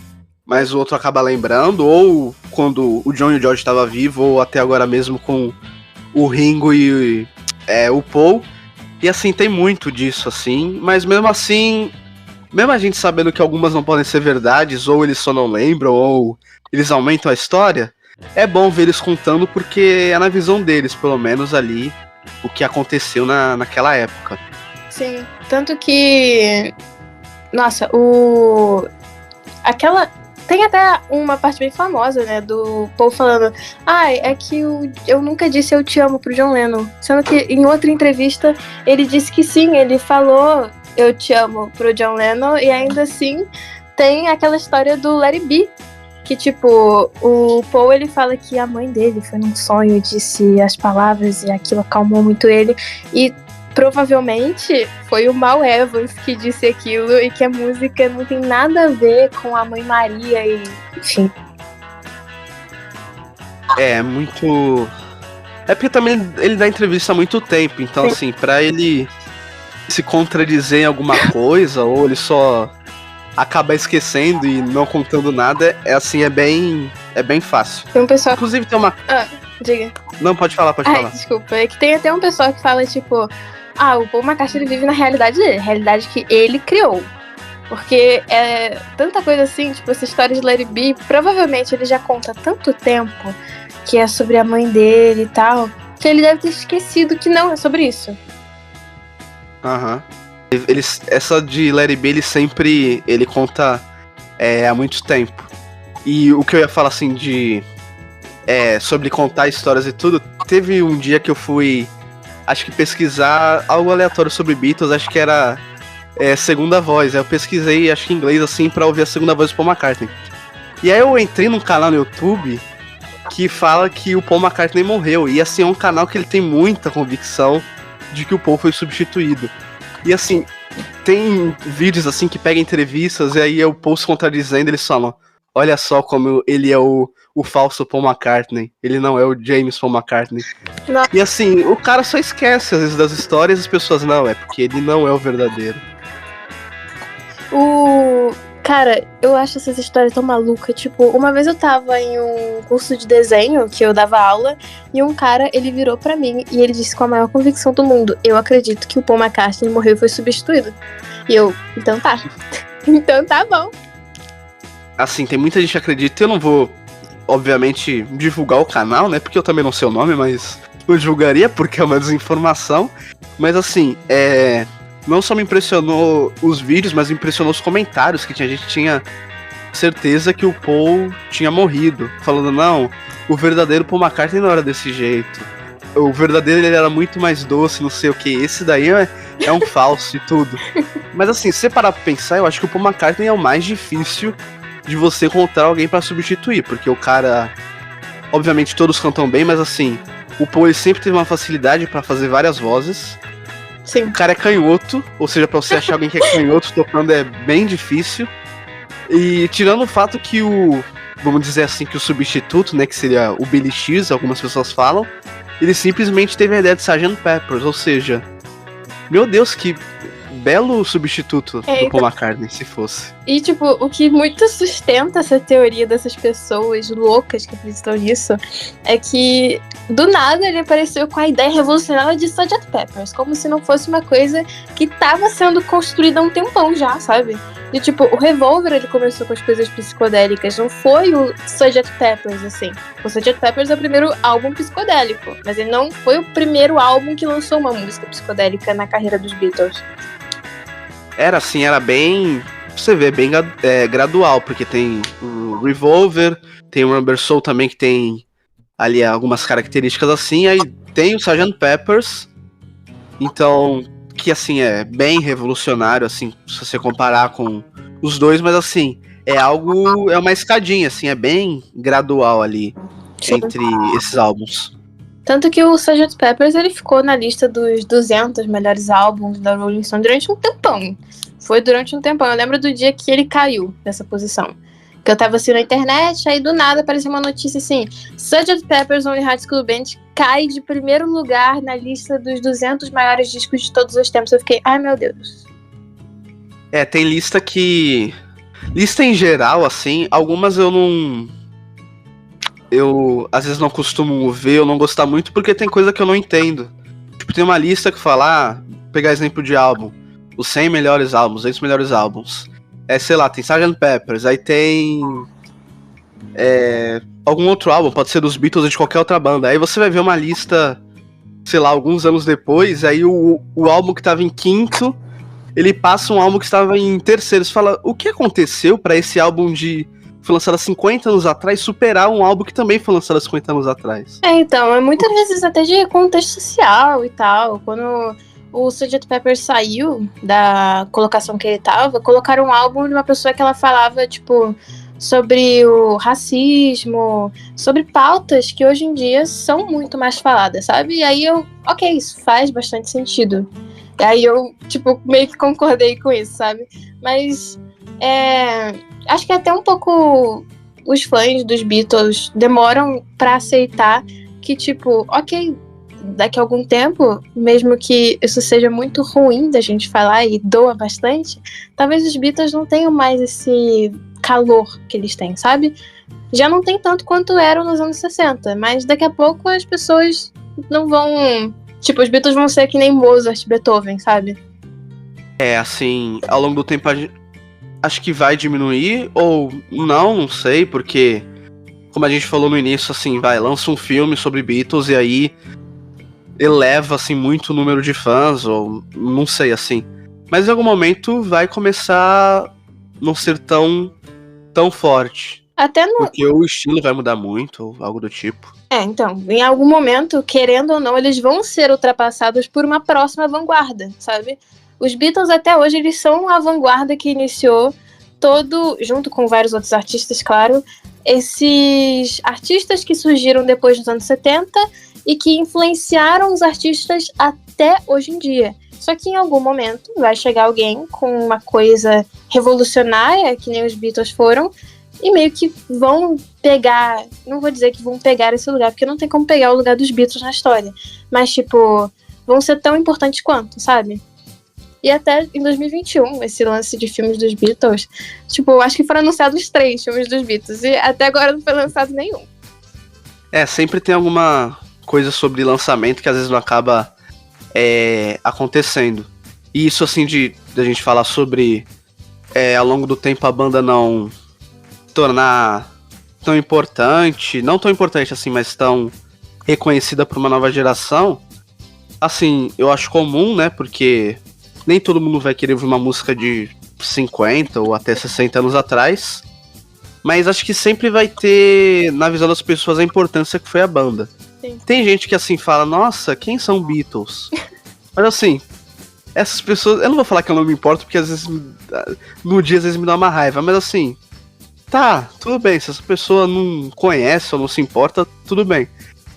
mas o outro acaba lembrando, ou quando o John e o George estavam vivos, ou até agora mesmo com o Ringo e o Paul. E assim, tem muito disso, assim, mas mesmo assim, mesmo a gente sabendo que algumas não podem ser verdades, ou eles só não lembram, ou eles aumentam a história, é bom ver eles contando, porque é na visão deles, pelo menos ali, o que aconteceu naquela época. Sim, tanto que... Nossa, tem até uma parte bem famosa, né, do Paul falando é que eu nunca disse eu te amo pro John Lennon. Sendo que em outra entrevista ele disse que sim, ele falou eu te amo pro John Lennon, e ainda assim tem aquela história do Let It Be, que tipo, o Paul ele fala que a mãe dele foi num sonho, disse as palavras e aquilo acalmou muito ele, e provavelmente foi o Mal Evans que disse aquilo, e que a música não tem nada a ver com a Mãe Maria, e enfim. É muito... É porque também ele dá entrevista há muito tempo, então assim, pra ele se contradizer em alguma coisa, ou ele só acaba esquecendo e não contando nada, é bem fácil. Tem um pessoal... Inclusive tem uma... diga. Não, pode falar. Desculpa, é que tem até um pessoal que fala, tipo, o Paul McCartney ele vive na realidade dele, realidade que ele criou. Porque é tanta coisa assim, tipo, essa história de Let It Be, provavelmente ele já conta há tanto tempo que é sobre a mãe dele e tal, que ele deve ter esquecido que não é sobre isso. Aham. Essa de Let It Be, ele conta há muito tempo. E o que eu ia falar assim sobre contar histórias e tudo, teve um dia que eu fui, acho que pesquisar algo aleatório sobre Beatles, acho que era segunda voz. Aí eu pesquisei, acho que em inglês assim, pra ouvir a segunda voz do Paul McCartney. E aí eu entrei num canal no YouTube que fala que o Paul McCartney morreu. E assim, é um canal que ele tem muita convicção de que o Paul foi substituído. E assim, tem vídeos assim que pegam entrevistas e aí o Paul se contradizendo, eles falam: olha só como ele é o falso Paul McCartney, ele não é o James Paul McCartney. Não. E assim, o cara só esquece às vezes das histórias, as pessoas não, é porque ele não é o verdadeiro. Cara, eu acho essas histórias tão malucas. Tipo, uma vez eu tava em um curso de desenho, que eu dava aula, e um cara, ele virou pra mim e ele disse com a maior convicção do mundo: eu acredito que o Paul McCartney morreu e foi substituído. E eu, então tá. Então tá bom. Assim, tem muita gente que acredita. Eu não vou, obviamente, divulgar o canal, né? Porque eu também não sei o nome, mas eu divulgaria porque é uma desinformação. Mas assim, não só me impressionou os vídeos, mas me impressionou os comentários, que a gente tinha certeza que o Paul tinha morrido. Falando, não, o verdadeiro Paul McCartney não era desse jeito. O verdadeiro ele era muito mais doce, não sei o que. Esse daí é um falso e tudo. Mas assim, se você parar pra pensar, eu acho que o Paul McCartney é o mais difícil de você encontrar alguém pra substituir. Porque o cara... Obviamente todos cantam bem, mas assim, o Paul ele sempre teve uma facilidade pra fazer várias vozes. Sim. O cara é canhoto, ou seja, pra você achar alguém que é canhoto tocando é bem difícil. E tirando o fato que vamos dizer assim, que o substituto, né, que seria o Billy X, algumas pessoas falam, ele simplesmente teve a ideia de Sgt. Pepper, ou seja, meu Deus, que belo substituto do Paul McCartney, se fosse. E, tipo, o que muito sustenta essa teoria dessas pessoas loucas que acreditam nisso é que, do nada, ele apareceu com a ideia revolucionária de Sgt. Peppers, como se não fosse uma coisa que estava sendo construída há um tempão já, sabe? E, tipo, o Revolver, ele começou com as coisas psicodélicas, não foi o Sgt. Peppers, assim. O Sgt. Peppers é o primeiro álbum psicodélico, mas ele não foi o primeiro álbum que lançou uma música psicodélica na carreira dos Beatles. Era assim, era bem... Você vê, bem gradual, porque tem o Revolver, tem o Rubber Soul também, que tem ali algumas características assim, aí tem o Sgt. Peppers, então, que assim, é bem revolucionário, assim, se você comparar com os dois, mas assim, é uma escadinha, assim, é bem gradual ali. Sim. Entre esses álbuns. Tanto que o Sgt. Peppers ele ficou na lista dos 200 melhores álbuns da Rolling Stone durante um tempão. Foi durante um tempão. Eu lembro do dia que ele caiu nessa posição. Que eu tava assim na internet, aí do nada apareceu uma notícia assim: Sgt. Pepper's Lonely Hearts Club Band cai de primeiro lugar na lista dos 200 maiores discos de todos os tempos. Eu fiquei, ai meu Deus. Tem lista que... Lista em geral, assim, algumas eu às vezes não costumo ver ou não gostar muito, porque tem coisa que eu não entendo. Tipo, tem uma lista que fala, pegar exemplo de álbum, os 100 melhores álbuns, 200 melhores álbuns. Sei lá, tem Sgt. Peppers, aí tem algum outro álbum, pode ser dos Beatles ou de qualquer outra banda. Aí você vai ver uma lista sei lá, alguns anos depois, aí o álbum que tava em quinto, ele passa um álbum que estava em terceiro. Você fala, o que aconteceu pra esse álbum de foi lançado há 50 anos atrás superar um álbum que também foi lançado há 50 anos atrás? Então, muitas vezes até de contexto social e tal. Quando o Sgt. Pepper saiu da colocação que ele tava, colocaram um álbum de uma pessoa que ela falava, tipo, sobre o racismo, sobre pautas que hoje em dia são muito mais faladas, sabe? E aí ok, isso faz bastante sentido. E aí eu, tipo, meio que concordei com isso, sabe? Mas, acho que até um pouco os fãs dos Beatles demoram pra aceitar que, tipo, ok, daqui a algum tempo, mesmo que isso seja muito ruim da gente falar e doa bastante, talvez os Beatles não tenham mais esse calor que eles têm, sabe? Já não tem tanto quanto eram nos anos 60, mas daqui a pouco as pessoas não vão... Tipo, os Beatles vão ser que nem Mozart, Beethoven, sabe? Assim, ao longo do tempo acho que vai diminuir, ou não sei, porque, como a gente falou no início, assim, lança um filme sobre Beatles e aí eleva, assim, muito o número de fãs, ou não sei, assim. Mas em algum momento vai começar a não ser tão forte. Até no... Porque o estilo vai mudar muito, ou algo do tipo. Então, em algum momento, querendo ou não, eles vão ser ultrapassados por uma próxima vanguarda, sabe? Os Beatles até hoje, eles são a vanguarda que iniciou todo, junto com vários outros artistas, claro, esses artistas que surgiram depois dos anos 70 e que influenciaram os artistas até hoje em dia. Só que em algum momento vai chegar alguém com uma coisa revolucionária, que nem os Beatles foram, e meio que vão pegar, não vou dizer que vão pegar esse lugar, porque não tem como pegar o lugar dos Beatles na história, mas tipo, vão ser tão importantes quanto, sabe? E até em 2021, esse lance de filmes dos Beatles, tipo, acho que foram anunciados 3 filmes dos Beatles, e até agora não foi lançado nenhum. Sempre tem alguma coisa sobre lançamento que às vezes não acaba acontecendo. E isso, assim, da gente falar sobre ao longo do tempo a banda não tornar tão importante, não tão importante assim, mas tão reconhecida por uma nova geração, assim, eu acho comum, né, porque nem todo mundo vai querer ouvir uma música de 50 ou até 60 anos atrás, mas acho que sempre vai ter, na visão das pessoas, a importância que foi a banda. Sim. Tem gente que, assim, fala, nossa, quem são Beatles? Mas, assim, essas pessoas, eu não vou falar que eu não me importo, porque às vezes, no dia, às vezes me dá uma raiva, mas, assim, tá, tudo bem, se essa pessoa não conhece ou não se importa, tudo bem.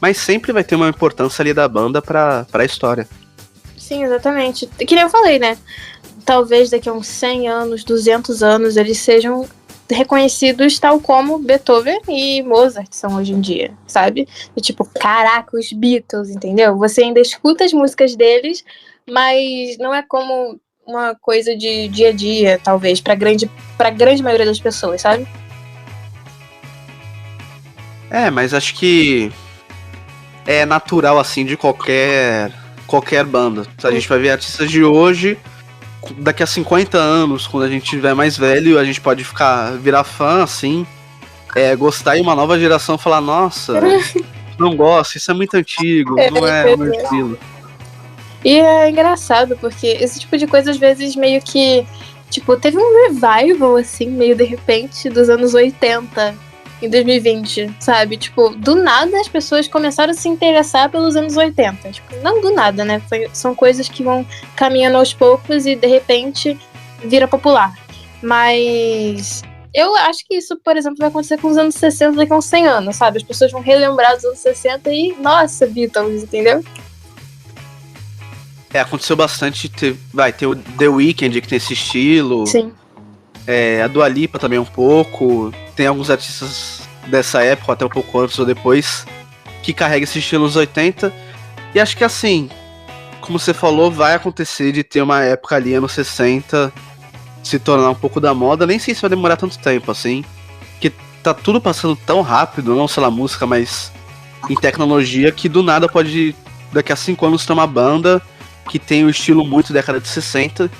Mas sempre vai ter uma importância ali da banda pra história. Sim, exatamente. Que nem eu falei, né? Talvez daqui a uns 100 anos, 200 anos, eles sejam reconhecidos tal como Beethoven e Mozart são hoje em dia, sabe? E tipo, caraca, os Beatles, entendeu? Você ainda escuta as músicas deles, mas não é como uma coisa de dia a dia, talvez, pra grande maioria das pessoas, sabe? Mas acho que é natural, assim, de qualquer banda. A gente vai ver artistas de hoje, daqui a 50 anos, quando a gente tiver mais velho, a gente pode virar fã, assim, gostar, e uma nova geração falar, nossa, não gosto, isso é muito antigo, não é o meu estilo. E é engraçado, porque esse tipo de coisa, às vezes, meio que, tipo, teve um revival, assim, meio de repente, dos anos 80, em 2020, sabe? Tipo, do nada as pessoas começaram a se interessar pelos anos 80. Tipo, não do nada, né? São coisas que vão caminhando aos poucos e, de repente, vira popular. Mas eu acho que isso, por exemplo, vai acontecer com os anos 60 daqui a uns 100 anos, sabe? As pessoas vão relembrar dos anos 60 e, nossa, Beatles, entendeu? Aconteceu bastante, vai ter o The Weeknd, que tem esse estilo. Sim. A Dua Lipa também um pouco. Tem alguns artistas dessa época, até um pouco antes ou depois, que carregam esse estilo nos 80. E acho que, assim, como você falou, vai acontecer de ter uma época ali, anos 60, se tornar um pouco da moda. Nem sei se vai demorar tanto tempo, assim, que tá tudo passando tão rápido, não só na música, mas em tecnologia, que do nada pode, daqui a 5 anos, ter uma banda que tem um estilo muito década de 60,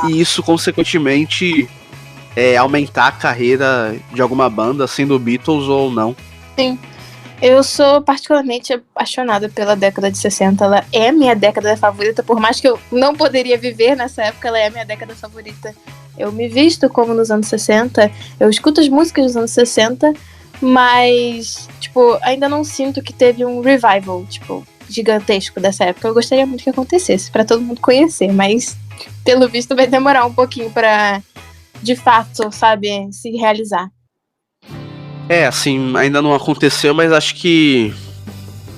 e isso, consequentemente, aumentar a carreira de alguma banda, sendo Beatles ou não. Sim. Eu sou particularmente apaixonada pela década de 60. Ela é minha década favorita, por mais que eu não poderia viver nessa época, ela é minha década favorita. Eu me visto como nos anos 60, eu escuto as músicas dos anos 60, mas, tipo, ainda não sinto que teve um revival, tipo, gigantesco dessa época. Eu gostaria muito que acontecesse, pra todo mundo conhecer, mas, pelo visto, vai demorar um pouquinho pra, de fato, sabe, se realizar. Assim, ainda não aconteceu, mas acho que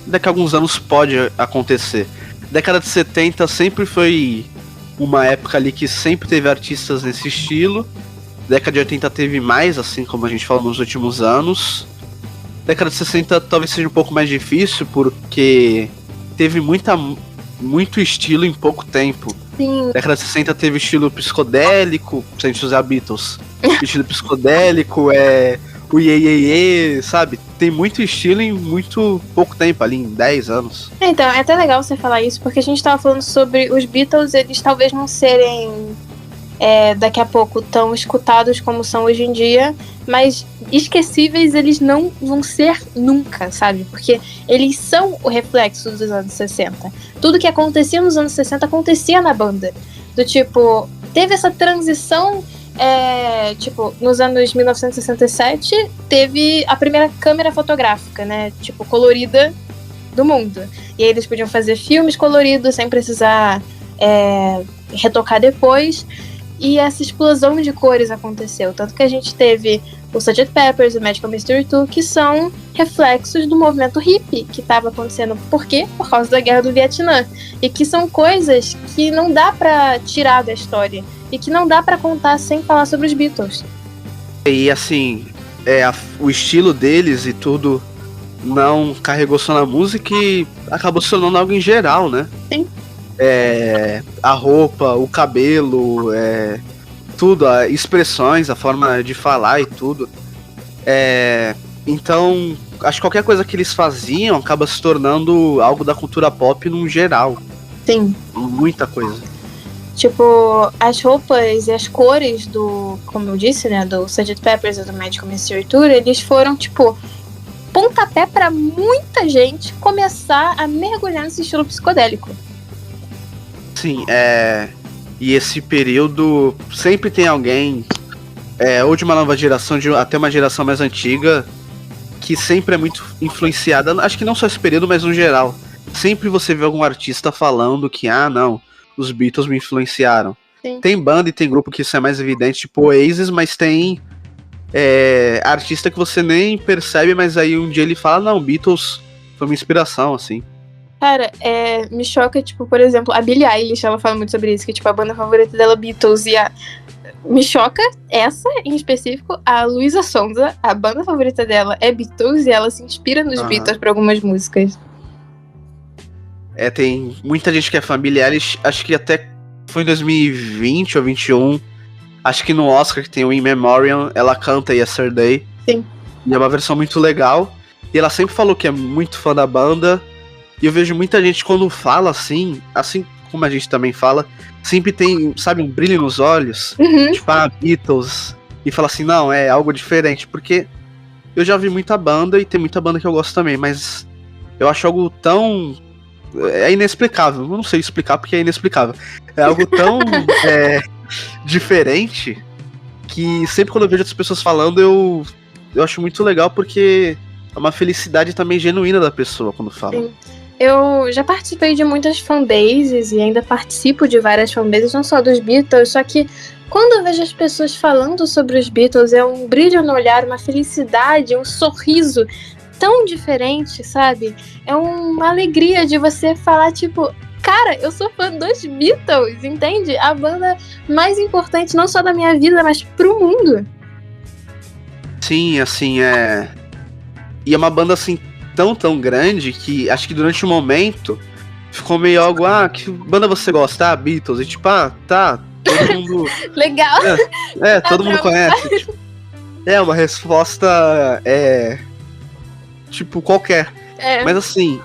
daqui a alguns anos pode acontecer. Década de 70 sempre foi uma época ali que sempre teve artistas nesse estilo. Década de 80 teve mais, assim como a gente falou nos últimos anos. Década de 60 talvez seja um pouco mais difícil, porque teve muito estilo em pouco tempo. Sim. Década de 60 teve estilo psicodélico, se a gente usar Beatles. Estilo psicodélico, o iê, sabe? Tem muito estilo em muito pouco tempo, ali em 10 anos. Então, é até legal você falar isso, porque a gente tava falando sobre os Beatles, eles talvez não serem daqui a pouco tão escutados como são hoje em dia, mas esquecíveis eles não vão ser nunca, sabe? Porque eles são o reflexo dos anos 60. Tudo que acontecia nos anos 60 acontecia na banda. Do tipo, teve essa transição, tipo, nos anos 1967, teve a primeira câmera fotográfica, né? Tipo, colorida do mundo. E aí eles podiam fazer filmes coloridos sem precisar retocar depois. E essa explosão de cores aconteceu. Tanto que a gente teve o Sgt. Pepper's e o Magical Mystery Tour, que são reflexos do movimento hippie que estava acontecendo. Por quê? Por causa da Guerra do Vietnã. E que são coisas que não dá pra tirar da história. E que não dá pra contar sem falar sobre os Beatles. E assim, o estilo deles e tudo não carregou só na música e acabou se tornando algo em geral, né? Sim. A roupa, o cabelo, tudo, as expressões, a forma de falar e tudo. Então, acho que qualquer coisa que eles faziam acaba se tornando algo da cultura pop num geral. Sim. Muita coisa. Tipo, as roupas e as cores do, como eu disse, né, do Sgt. Pepper's e do Magical Mystery Tour, eles foram, tipo, pontapé pra muita gente começar a mergulhar nesse estilo psicodélico. Sim, e esse período sempre tem alguém, ou de uma nova geração, até uma geração mais antiga, que sempre é muito influenciada, acho que não só esse período, mas no geral. Sempre você vê algum artista falando que, não, os Beatles me influenciaram. Sim. Tem banda e tem grupo que isso é mais evidente, tipo Oasis, mas tem artista que você nem percebe, mas aí um dia ele fala, não, Beatles foi uma inspiração, assim. Cara, me choca, tipo, por exemplo, a Billie Eilish, ela fala muito sobre isso, que, tipo, a banda favorita dela é Beatles, e me choca, essa em específico, a Luísa Sonza, a banda favorita dela é Beatles, e ela se inspira nos Beatles pra algumas músicas. Tem muita gente que é fã Billie Eilish, acho que até foi em 2020 ou 2021, acho que no Oscar, que tem o In Memoriam, ela canta Yesterday. Sim. E é uma versão muito legal, e ela sempre falou que é muito fã da banda. E eu vejo muita gente quando fala assim como a gente também fala, sempre tem, sabe, um brilho nos olhos, tipo, Beatles, e fala assim, não, é algo diferente, porque eu já vi muita banda e tem muita banda que eu gosto também, mas eu acho algo tão... é inexplicável, eu não sei explicar porque é inexplicável. É algo tão diferente que sempre quando eu vejo outras pessoas falando, eu acho muito legal porque é uma felicidade também genuína da pessoa quando fala. Sim. Eu já participei de muitas fanbases e ainda participo de várias fanbases, não só dos Beatles, só que quando eu vejo as pessoas falando sobre os Beatles, é um brilho no olhar, uma felicidade, um sorriso tão diferente, sabe? É uma alegria de você falar, tipo, cara, eu sou fã dos Beatles, entende? A banda mais importante não só da minha vida, mas pro mundo. Sim, assim, E é uma banda, assim, tão grande que acho que durante um momento ficou meio algo, que banda você gosta? Beatles. E tipo, tá, todo mundo... Legal. Todo mundo conhece. Tipo, uma resposta, tipo, qualquer. Mas assim,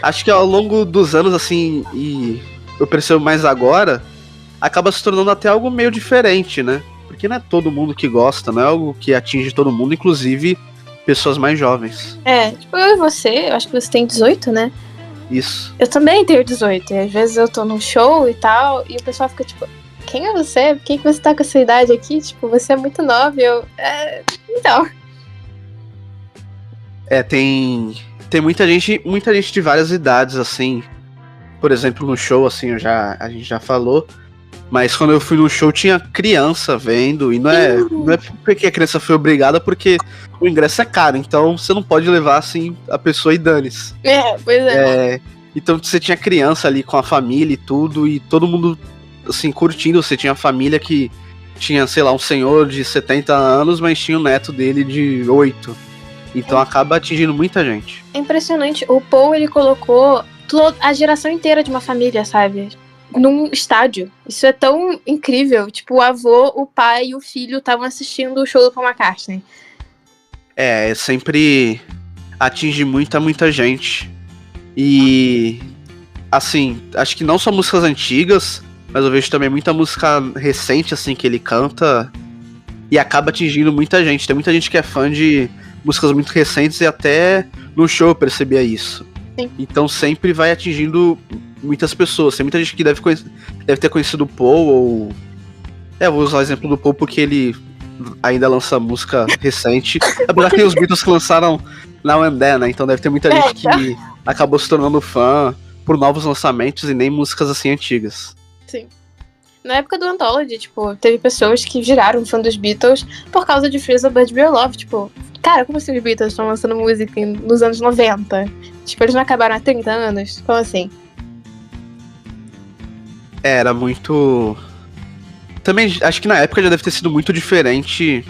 acho que ao longo dos anos, assim, e eu percebo mais agora, acaba se tornando até algo meio diferente, né? Porque não é todo mundo que gosta, não é algo que atinge todo mundo, inclusive pessoas mais jovens. Tipo, eu e você, eu acho que você tem 18, né? Isso. Eu também tenho 18, e às vezes eu tô num show e tal, e o pessoal fica tipo, quem é você? Por que você tá com essa idade aqui? Tipo, você é muito nova, e eu... então... Tem muita gente de várias idades, assim. Por exemplo, no show, assim, a gente já falou. Mas quando eu fui no show, tinha criança vendo. E não é porque a criança foi obrigada, porque o ingresso é caro. Então você não pode levar, assim, a pessoa e dane-se. Pois é. Então você tinha criança ali com a família e tudo. E todo mundo, assim, curtindo. Você tinha família que tinha, sei lá, um senhor de 70 anos, mas tinha o neto dele de 8. Então acaba atingindo muita gente. É impressionante. O Paul, ele colocou a geração inteira de uma família, sabe? Num estádio. Isso é tão incrível. Tipo, o avô, o pai e o filho estavam assistindo o show do Paul McCartney. Sempre atinge muita gente. E, assim, acho que não só músicas antigas, mas eu vejo também muita música recente, assim, que ele canta e acaba atingindo muita gente. Tem muita gente que é fã de músicas muito recentes e até no show eu percebia isso. Sim. Então sempre vai atingindo muitas pessoas. Tem muita gente que deve ter conhecido o Paul, ou... eu vou usar o exemplo do Paul porque ele ainda lança música recente. Apesar que tem os Beatles que lançaram Now and Then, né? Então deve ter muita gente que acabou se tornando fã por novos lançamentos e nem músicas assim antigas. Sim. Na época do Anthology, tipo, teve pessoas que viraram fã dos Beatles por causa de Freeze a Bird Be Your Love, tipo... Cara, como assim os Beatles estão lançando música nos anos 90? Tipo, eles não acabaram há 30 anos? Como assim? Era muito... Também, acho que na época já deve ter sido muito diferente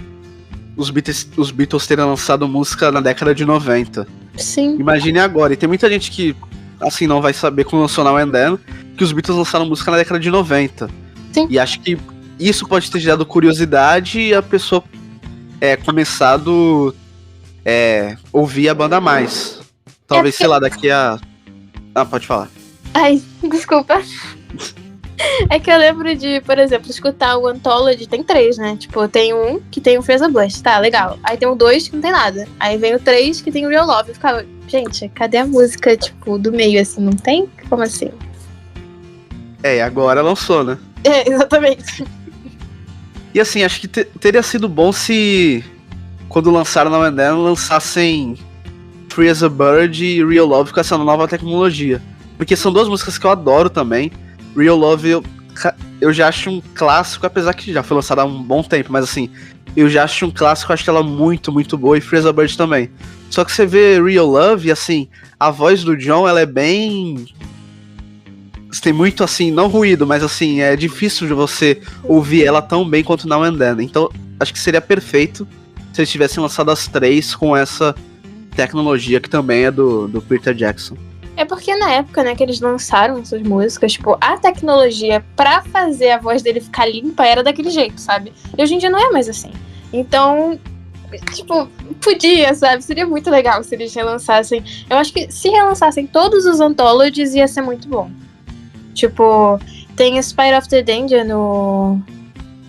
os Beatles terem lançado música na década de 90. Sim. Imagine agora. E tem muita gente que, assim, não vai saber quando lançou Now and Then, que os Beatles lançaram música na década de 90. Sim. E acho que isso pode ter gerado curiosidade e a pessoa começado ouvir a banda mais. Talvez, sei lá, daqui a... Ah, pode falar. Ai, desculpa. É que eu lembro de, por exemplo, escutar o Anthology, tem 3, né? Tipo, tem um que tem o Freeza Blush, tá, legal. Aí tem o 2 que não tem nada. Aí vem o 3 que tem o Real Love. Eu ficava, gente, cadê a música, tipo, do meio, assim, não tem? Como assim? Agora lançou, né? Exatamente. E assim, acho que teria sido bom se, quando lançaram Now and Then, lançassem Free as a Bird e Real Love com essa nova tecnologia. Porque são duas músicas que eu adoro também. Real Love eu já acho um clássico, apesar que já foi lançada há um bom tempo, mas assim, eu já acho um clássico, acho que ela é muito boa, e Free as a Bird também. Só que você vê Real Love e assim, a voz do John, ela é bem... Tem muito assim, não ruído, mas assim, é difícil de você ouvir ela tão bem quanto Now and Then. Então, acho que seria perfeito se eles tivessem lançado as 3 com essa tecnologia que também é do Peter Jackson. É porque na época, né, que eles lançaram essas músicas, tipo, a tecnologia pra fazer a voz dele ficar limpa era daquele jeito, sabe? E hoje em dia não é mais assim. Então, tipo, podia, sabe? Seria muito legal se eles relançassem. Eu acho que se relançassem todos os Anthologies ia ser muito bom. Tipo, tem o Spire of the Danger no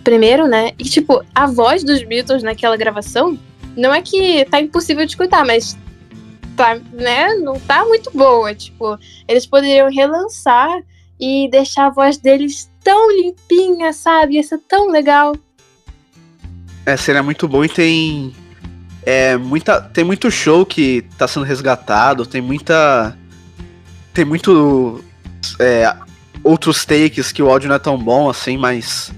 primeiro, né? E, tipo, a voz dos Beatles naquela gravação, não é que tá impossível de escutar, mas tá, né? Não tá muito boa. Tipo, eles poderiam relançar e deixar a voz deles tão limpinha, sabe? Ia ser tão legal. Seria muito bom e tem muito show que tá sendo resgatado, tem muito outros takes que o áudio não é tão bom assim, mas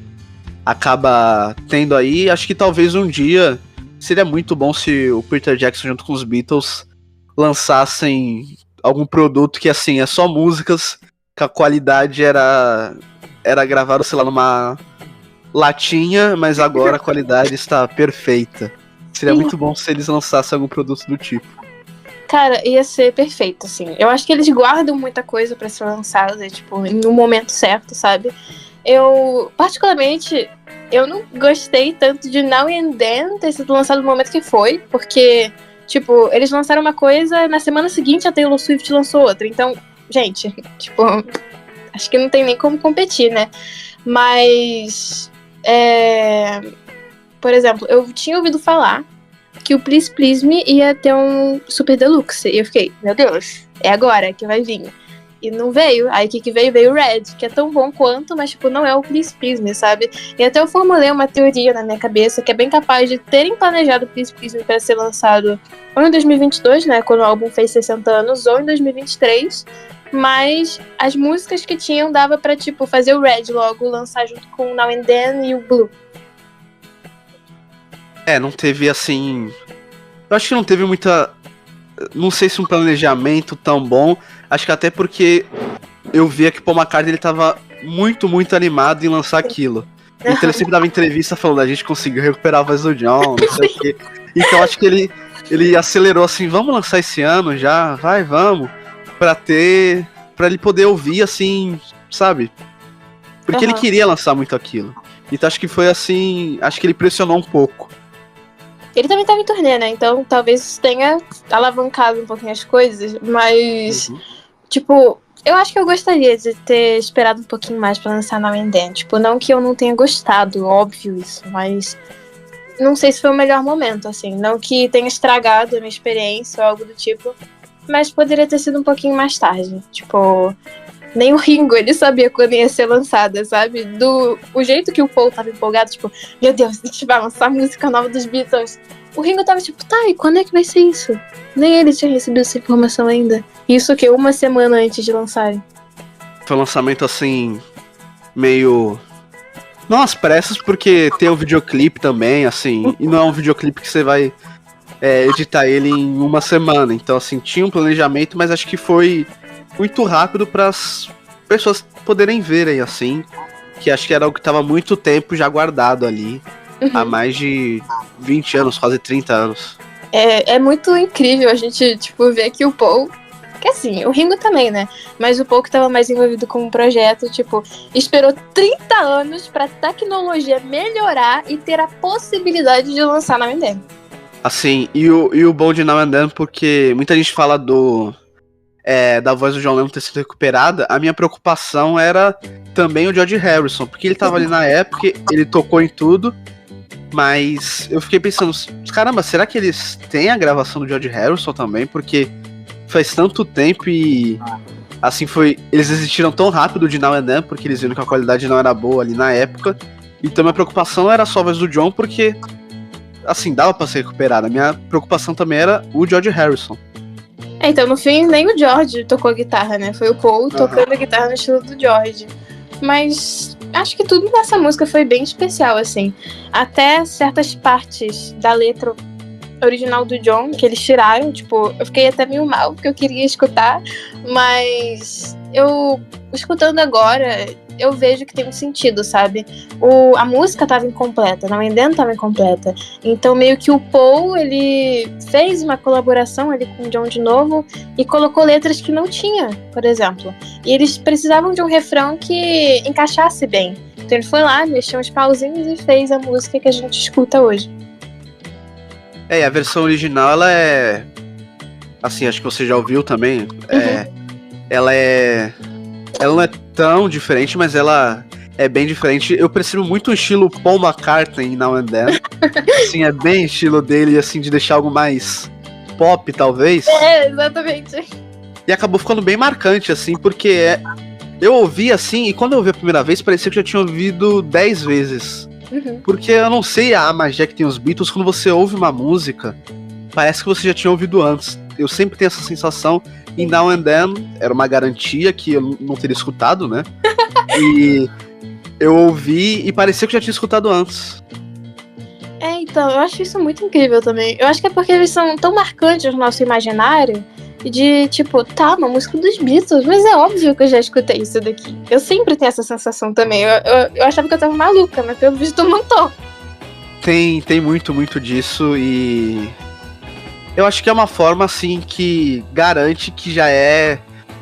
acaba tendo aí. Acho que talvez um dia seria muito bom se o Peter Jackson junto com os Beatles lançassem algum produto que assim, é só músicas, que a qualidade era gravada, sei lá, numa latinha, mas agora a qualidade está perfeita. Seria muito bom se eles lançassem algum produto do tipo. Cara, ia ser perfeito, assim. Eu acho que eles guardam muita coisa pra ser lançada, tipo, no momento certo, sabe? Eu, particularmente, eu não gostei tanto de Now and Then ter sido lançado no momento que foi, porque, tipo, eles lançaram uma coisa, na semana seguinte a Taylor Swift lançou outra. Então, gente, tipo, acho que não tem nem como competir, né? Mas, por exemplo, eu tinha ouvido falar que o Please Please Me ia ter um Super Deluxe. E eu fiquei, meu Deus, é agora que vai vir. E não veio. Aí o que veio? Veio o Red, que é tão bom quanto, mas tipo, não é o Please Please Me, sabe? E até eu formulei uma teoria na minha cabeça que é bem capaz de terem planejado o Please Please Me para ser lançado ou em 2022, né, quando o álbum fez 60 anos, ou em 2023, mas as músicas que tinham dava pra, tipo, fazer o Red logo, lançar junto com o Now and Then e o Blue. Não teve assim... Eu acho que não teve muita... Não sei se um planejamento tão bom. Acho que até porque eu via que o Paul McCartney ele tava muito, muito animado em lançar aquilo. Então ele sempre dava entrevista falando, a gente conseguiu recuperar a voz do John, não sei o quê. Então acho que ele acelerou assim, vamos lançar esse ano já, vamos. Pra ele poder ouvir assim, sabe? Porque ele queria lançar muito aquilo. Então acho que foi assim, acho que ele pressionou um pouco. Ele também tava em turnê, né? Então talvez tenha alavancado um pouquinho as coisas, mas tipo, eu acho que eu gostaria de ter esperado um pouquinho mais pra lançar Now and Then. Tipo, não que eu não tenha gostado, óbvio isso, mas não sei se foi o melhor momento, assim. Não que tenha estragado a minha experiência ou algo do tipo, mas poderia ter sido um pouquinho mais tarde. Tipo, nem o Ringo, ele sabia quando ia ser lançada, sabe? O jeito que o Paul tava empolgado, tipo, meu Deus, a gente vai lançar a música nova dos Beatles. O Ringo tava tipo, tá, e quando é que vai ser isso? Nem ele tinha recebido essa informação ainda. Isso que uma semana antes de lançarem. Foi um lançamento assim, meio... Não às pressas, porque tem o videoclipe também, assim, e não é um videoclipe que você vai editar ele em uma semana. Então, assim, tinha um planejamento, mas acho que foi muito rápido para as pessoas poderem verem, assim, que acho que era algo que estava muito tempo já guardado ali, há mais de 20 anos, quase 30 anos. É muito incrível a gente, tipo, ver que o Paul, que assim, o Ringo também, né, mas o Paul que estava mais envolvido com o projeto, tipo, esperou 30 anos pra tecnologia melhorar e ter a possibilidade de lançar Now and Then. Assim, e o bom de Now and Then, porque muita gente fala da voz do John Lennon ter sido recuperada, a minha preocupação era também o George Harrison, porque ele tava ali na época, ele tocou em tudo, mas eu fiquei pensando, caramba, será que eles têm a gravação do George Harrison também? Porque faz tanto tempo e assim eles existiram tão rápido de Now and Then, porque eles viram que a qualidade não era boa ali na época, então minha preocupação era só a voz do John, porque assim, dava pra ser recuperada. A minha preocupação também era o George Harrison. Então, no fim, nem o George tocou guitarra, né? Foi o Paul tocando a guitarra no estilo do George. Mas acho que tudo nessa música foi bem especial, assim. Até certas partes da letra original do John, que eles tiraram, tipo, eu fiquei até meio mal, porque eu queria escutar, mas eu, escutando agora, eu vejo que tem um sentido, sabe? A música tava incompleta, Now and Then tava incompleta. Então meio que o Paul, ele fez uma colaboração ali com o John de novo e colocou letras que não tinha, por exemplo. E eles precisavam de um refrão que encaixasse bem. Então ele foi lá, mexeu uns pauzinhos e fez a música que a gente escuta hoje. E a versão original, ela é... Assim, acho que você já ouviu também. Ela não é tão diferente, mas ela é bem diferente. Eu percebo muito o estilo Paul McCartney em Now and Then. Assim, é bem estilo dele, assim, de deixar algo mais pop, talvez. Exatamente. E acabou ficando bem marcante, assim, porque eu ouvi assim, e quando eu ouvi a primeira vez, parecia que eu já tinha ouvido 10 vezes. Porque eu não sei a magia que tem os Beatles, quando você ouve uma música, parece que você já tinha ouvido antes. Eu sempre tenho essa sensação. E Now and Then era uma garantia que eu não teria escutado, né? E eu ouvi e parecia que eu já tinha escutado antes. Então, eu acho isso muito incrível também. Eu acho que é porque eles são tão marcantes no nosso imaginário, de tipo, tá, uma música dos Beatles, mas é óbvio que eu já escutei isso daqui. Eu sempre tenho essa sensação também. Eu achava que eu tava maluca, mas pelo visto eu não tô. Tem muito disso e... Eu acho que é uma forma, assim, que garante que já é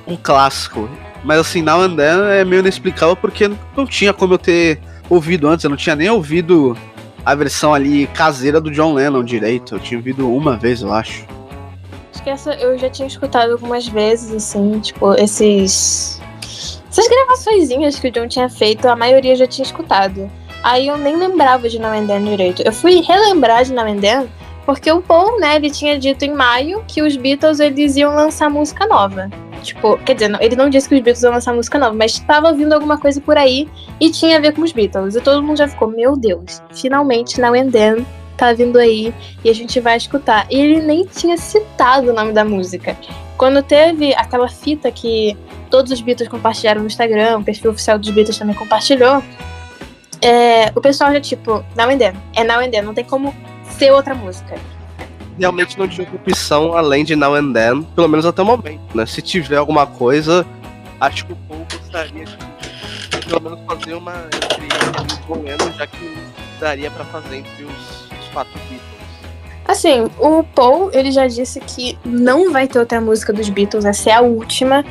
um clássico. Mas, assim, Now and Then é meio inexplicável porque não tinha como eu ter ouvido antes. Eu não tinha nem ouvido a versão ali caseira do John Lennon direito. Eu tinha ouvido uma vez, eu acho. Acho que essa eu já tinha escutado algumas vezes, assim, tipo, essas gravaçõezinhas que o John tinha feito, a maioria eu já tinha escutado. Aí eu nem lembrava de Now and Then direito. Eu fui relembrar de Now and Then Porque o Paul, né, ele tinha dito em maio que os Beatles, eles iam lançar música nova. Tipo, quer dizer, ele não disse que os Beatles iam lançar música nova, mas estava vindo alguma coisa por aí e tinha a ver com os Beatles. E todo mundo já ficou, meu Deus, finalmente Now and Then tá vindo aí e a gente vai escutar. E ele nem tinha citado o nome da música. Quando teve aquela fita que todos os Beatles compartilharam no Instagram, o perfil oficial dos Beatles também compartilhou, o pessoal já tipo, Now and Then, é Now and Then, não tem como ser outra música. Realmente não tinha opção além de Now and Then, pelo menos até o momento, né? Se tiver alguma coisa, acho que o Paul gostaria de pelo menos fazer uma entre ele e o John Lennon, já que daria pra fazer entre os 4 Beatles. Assim, o Paul, ele já disse que não vai ter outra música dos Beatles, essa é a última.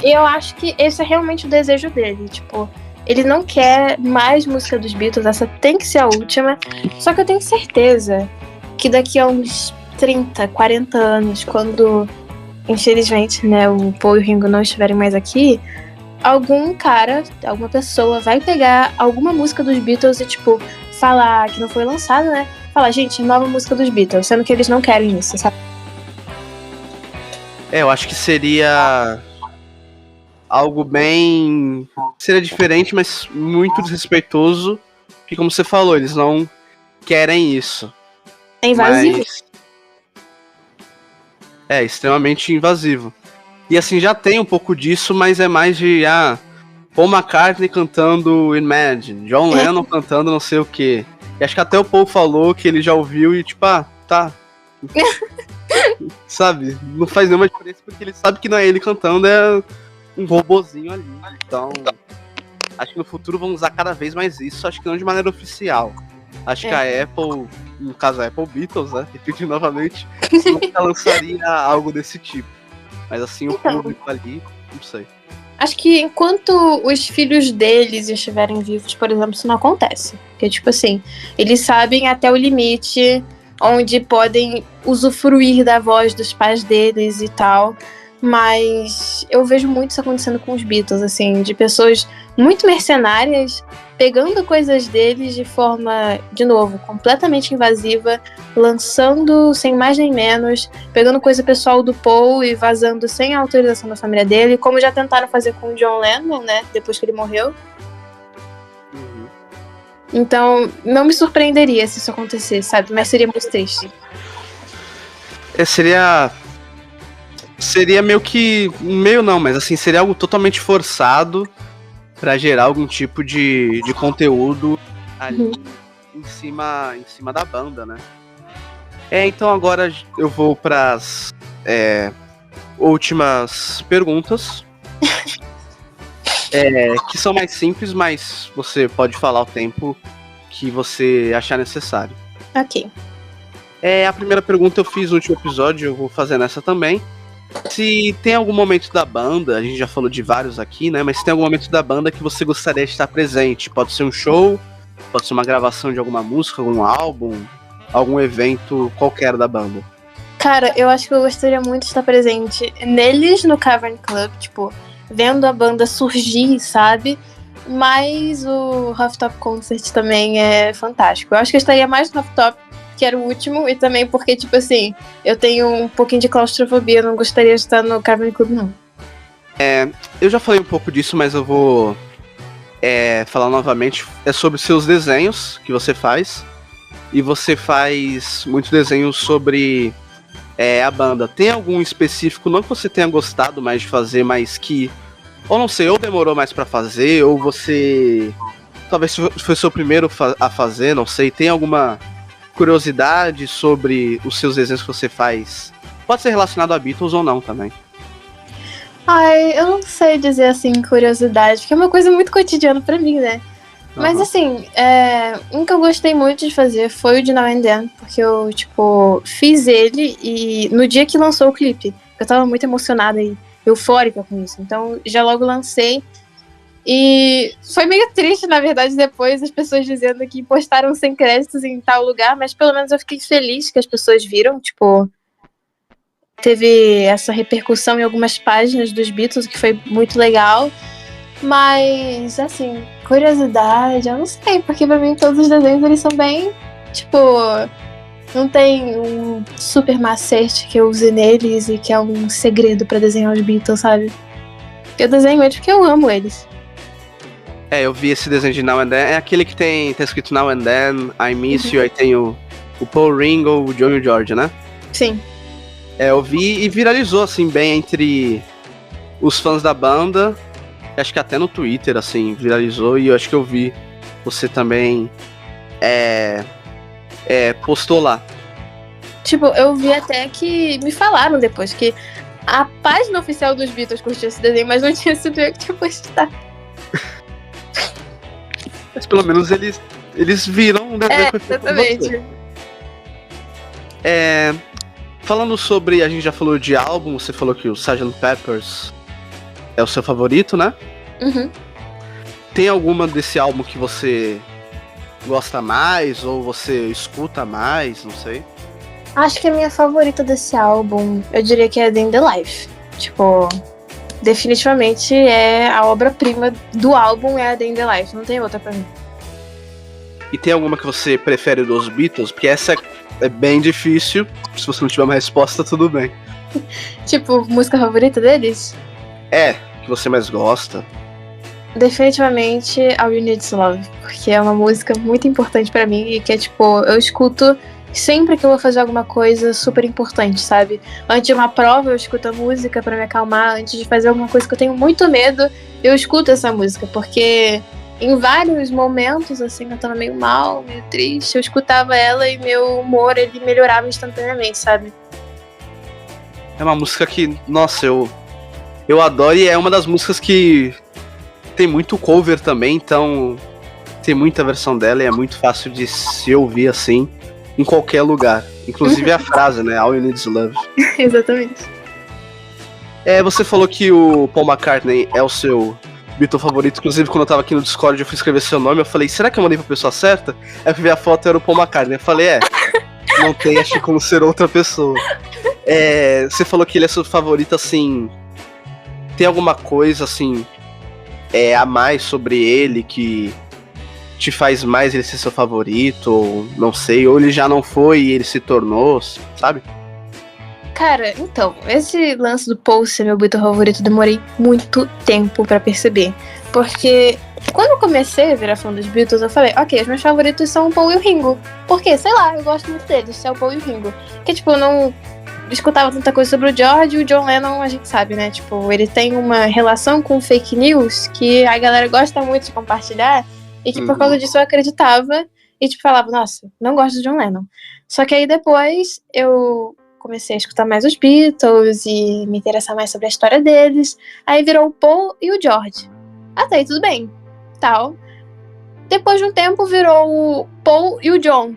E eu acho que esse é realmente o desejo dele, tipo, ele não quer mais música dos Beatles, essa tem que ser a última. Só que eu tenho certeza que daqui a uns 30, 40 anos, quando, infelizmente, né, o Paul e o Ringo não estiverem mais aqui, algum cara, alguma pessoa vai pegar alguma música dos Beatles e, tipo, falar que não foi lançada, né? Falar, gente, nova música dos Beatles, sendo que eles não querem isso, sabe? Eu acho que seria algo bem... Seria diferente, mas muito desrespeitoso, porque como você falou, eles não querem isso. É invasivo. É extremamente invasivo. E assim, já tem um pouco disso, mas é mais de Paul McCartney cantando Imagine, John Lennon cantando não sei o que. E acho que até o Paul falou que ele já ouviu e tipo, tá. Sabe? Não faz nenhuma diferença porque ele sabe que não é ele cantando, é um robozinho ali. Então, acho que no futuro vão usar cada vez mais isso, acho que não de maneira oficial. Acho que a Apple, no caso a Apple Beatles, né? Repetindo novamente, nunca lançaria algo desse tipo. Mas assim, o público ali, não sei. Acho que enquanto os filhos deles estiverem vivos, por exemplo, isso não acontece. Porque, tipo assim, eles sabem até o limite onde podem usufruir da voz dos pais deles e tal. Mas eu vejo muito isso acontecendo com os Beatles, assim, de pessoas muito mercenárias pegando coisas deles de forma, de novo, completamente invasiva, lançando sem mais nem menos, pegando coisa pessoal do Paul e vazando sem a autorização da família dele, como já tentaram fazer com o John Lennon, né, depois que ele morreu. Uhum. Então, não me surpreenderia se isso acontecesse, sabe? Mas seria muito triste. Seria meio que... Meio não, mas assim, seria algo totalmente forçado pra gerar algum tipo de conteúdo ali em cima da banda, né? Então agora eu vou pras últimas perguntas. Que são mais simples, mas você pode falar o tempo que você achar necessário. Ok. A primeira pergunta eu fiz no último episódio, eu vou fazer nessa também. Se tem algum momento da banda, a gente já falou de vários aqui, né? Mas se tem algum momento da banda que você gostaria de estar presente, pode ser um show, pode ser uma gravação de alguma música, algum álbum, algum evento qualquer da banda. Cara, eu acho que eu gostaria muito de estar presente neles no Cavern Club, tipo, vendo a banda surgir, sabe? Mas o Rooftop Concert também é fantástico. Eu acho que eu estaria mais no Rooftop, que era o último, e também porque, tipo assim, eu tenho um pouquinho de claustrofobia, não gostaria de estar no Cavern Club, não. Eu já falei um pouco disso, mas eu vou falar novamente. É sobre seus desenhos que você faz. E você faz muitos desenhos sobre a banda. Tem algum específico, não que você tenha gostado mais de fazer, mas que, ou não sei, ou demorou mais pra fazer, ou você talvez foi seu primeiro a fazer, não sei. Tem alguma curiosidade sobre os seus desenhos que você faz? Pode ser relacionado a Beatles ou não também. Ai, eu não sei dizer assim, curiosidade, porque é uma coisa muito cotidiana pra mim, né? Mas assim, um que eu gostei muito de fazer foi o de Now and Then, porque eu, tipo, fiz ele e no dia que lançou o clipe, eu tava muito emocionada e eufórica com isso, então já logo lancei. E foi meio triste, na verdade, depois as pessoas dizendo que postaram sem créditos em tal lugar, mas pelo menos eu fiquei feliz que as pessoas viram, tipo, teve essa repercussão em algumas páginas dos Beatles, que foi muito legal. Mas, assim, curiosidade, eu não sei, porque pra mim todos os desenhos eles são bem, tipo, Não tem um super macete que eu use neles e que é um segredo pra desenhar os Beatles, sabe? Eu desenho eles porque eu amo eles. Eu vi esse desenho de Now and Then. É aquele que tá escrito Now and Then, I Miss You, aí tem o Paul Ringo, o John e o George, né? Sim. Eu vi e viralizou, assim, bem entre os fãs da banda. Acho que até no Twitter, assim, viralizou. E eu acho que eu vi você também postou lá. Tipo, eu vi até que me falaram depois que a página oficial dos Beatles curtiu esse desenho, mas não tinha sido eu que tinha postado. Mas pelo menos eles viram, né? Exatamente. Falando sobre, a gente já falou de álbum, você falou que o Sgt. Pepper's é o seu favorito, né? Uhum. Tem alguma desse álbum que você gosta mais, ou você escuta mais, não sei? Acho que a minha favorita desse álbum, eu diria que é Day in the Life. Tipo, definitivamente é a obra-prima do álbum, é a Day in the Life, não tem outra pra mim. E tem alguma que você prefere dos Beatles? Porque essa é bem difícil, se você não tiver uma resposta, tudo bem. Tipo, música favorita deles? Que você mais gosta. Definitivamente All You Need Is Love, porque é uma música muito importante pra mim e que é tipo, eu escuto sempre que eu vou fazer alguma coisa super importante, sabe? Antes de uma prova eu escuto a música pra me acalmar, antes de fazer alguma coisa que eu tenho muito medo, eu escuto essa música, porque em vários momentos, assim, eu tava meio mal, meio triste, eu escutava ela e meu humor, ele melhorava instantaneamente, sabe? É uma música que, nossa, eu adoro, e é uma das músicas que tem muito cover também, então tem muita versão dela e é muito fácil de se ouvir assim, em qualquer lugar. Inclusive a frase, né? All You Need Is Love. Exatamente. Você falou que o Paul McCartney é o seu Beatle favorito. Inclusive, quando eu tava aqui no Discord, eu fui escrever seu nome, eu falei, será que eu mandei pra pessoa certa? Aí eu fui ver a foto, era o Paul McCartney. Eu falei, não tem, acho como ser outra pessoa. Você falou que ele é seu favorito, assim... Tem alguma coisa, assim... a mais sobre ele que te faz mais ele ser seu favorito, ou não sei, ou ele já não foi e ele se tornou, sabe? Cara, então, esse lance do Paul ser meu Beatle favorito, eu demorei muito tempo pra perceber. Porque quando eu comecei a virar fã dos Beatles, eu falei, ok, os meus favoritos são o Paul e o Ringo. Porque, sei lá, eu gosto muito deles, é o Paul e o Ringo. Que, tipo, eu não escutava tanta coisa sobre o George, e o John Lennon, a gente sabe, né? Tipo, ele tem uma relação com fake news que a galera gosta muito de compartilhar, e que por causa disso eu acreditava, e tipo, falava, nossa, não gosto do John Lennon. Só que aí depois eu comecei a escutar mais os Beatles e me interessar mais sobre a história deles, aí virou o Paul e o George. Até aí tudo bem, tal. Depois de um tempo virou o Paul e o John.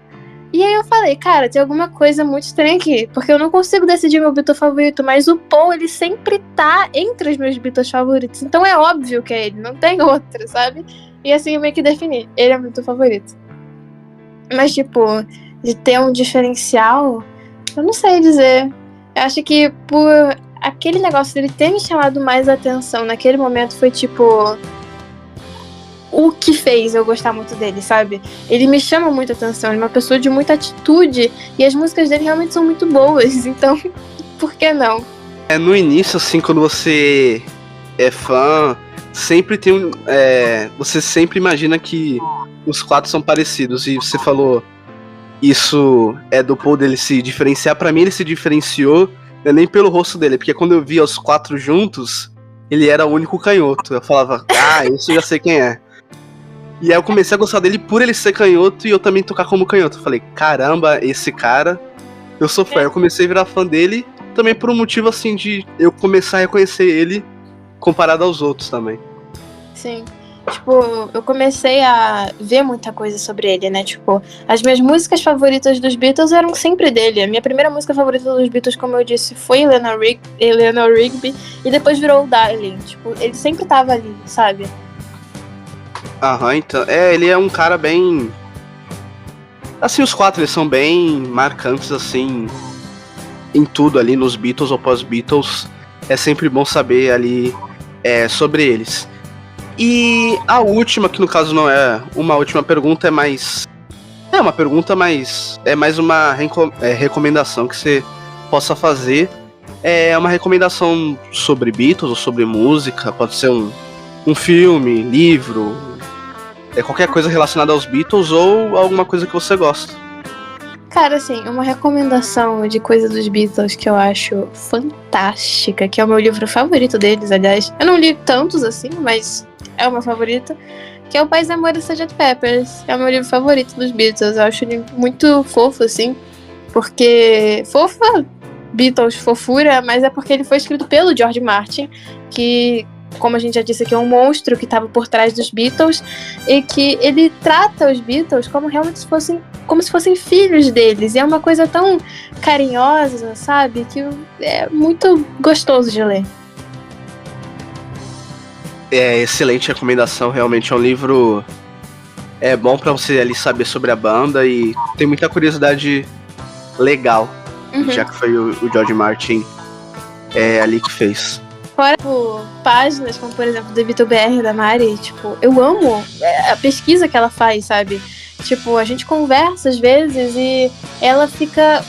E aí eu falei, cara, tem alguma coisa muito estranha aqui, porque eu não consigo decidir meu Beatle favorito, mas o Paul, ele sempre tá entre os meus Beatles favoritos, então é óbvio que é ele, não tem outro, sabe? E assim eu meio que defini, ele é meu Beatle favorito. Mas tipo, de ter um diferencial, eu não sei dizer. Eu acho que por aquele negócio dele ter me chamado mais atenção naquele momento foi tipo... o que fez eu gostar muito dele, sabe? Ele me chama muita atenção, ele é uma pessoa de muita atitude e as músicas dele realmente são muito boas, então por que não? No início, assim, quando você é fã, sempre tem você sempre imagina que os quatro são parecidos, e você falou isso é do Paul dele se diferenciar. Pra mim ele se diferenciou nem pelo rosto dele, porque quando eu via os quatro juntos, ele era o único canhoto. Eu falava, esse eu já sei quem é. E aí eu comecei a gostar dele por ele ser canhoto e eu também tocar como canhoto. Eu falei, caramba, esse cara, eu sou fã. Eu comecei a virar fã dele também por um motivo assim de eu começar a reconhecer ele comparado aos outros também. Sim. Tipo, eu comecei a ver muita coisa sobre ele, né? Tipo, as minhas músicas favoritas dos Beatles eram sempre dele. A minha primeira música favorita dos Beatles, como eu disse, foi Eleanor Rigby, e depois virou o Darling. Tipo, ele sempre tava ali, sabe? Então, ele é um cara bem... Assim, os quatro, eles são bem marcantes, assim, em tudo ali, nos Beatles ou pós-Beatles. É sempre bom saber ali sobre eles. E a última, que no caso não é uma última pergunta, é mais É uma pergunta, mas é mais uma recomendação que você possa fazer. É uma recomendação sobre Beatles ou sobre música, pode ser um filme, livro, qualquer coisa relacionada aos Beatles ou alguma coisa que você gosta. Cara, assim, uma recomendação de coisa dos Beatles que eu acho fantástica, que é o meu livro favorito deles, aliás. Eu não li tantos assim, mas é o meu favorito, que é O Paz e Amor e Sgt. Peppers. É o meu livro favorito dos Beatles. Eu acho ele muito fofo, assim, porque... Fofa, Beatles, fofura, mas é porque ele foi escrito pelo George Martin, que... como a gente já disse aqui, é um monstro que estava por trás dos Beatles, e que ele trata os Beatles como realmente como se fossem filhos deles, e é uma coisa tão carinhosa, sabe, que é muito gostoso de ler. É excelente recomendação, realmente é um livro bom pra você ali saber sobre a banda e tem muita curiosidade legal, já que foi o George Martin ali que fez. Fora páginas, como por exemplo do Beatle BR da Mari, tipo, eu amo a pesquisa que ela faz, sabe? Tipo, a gente conversa às vezes e ela fica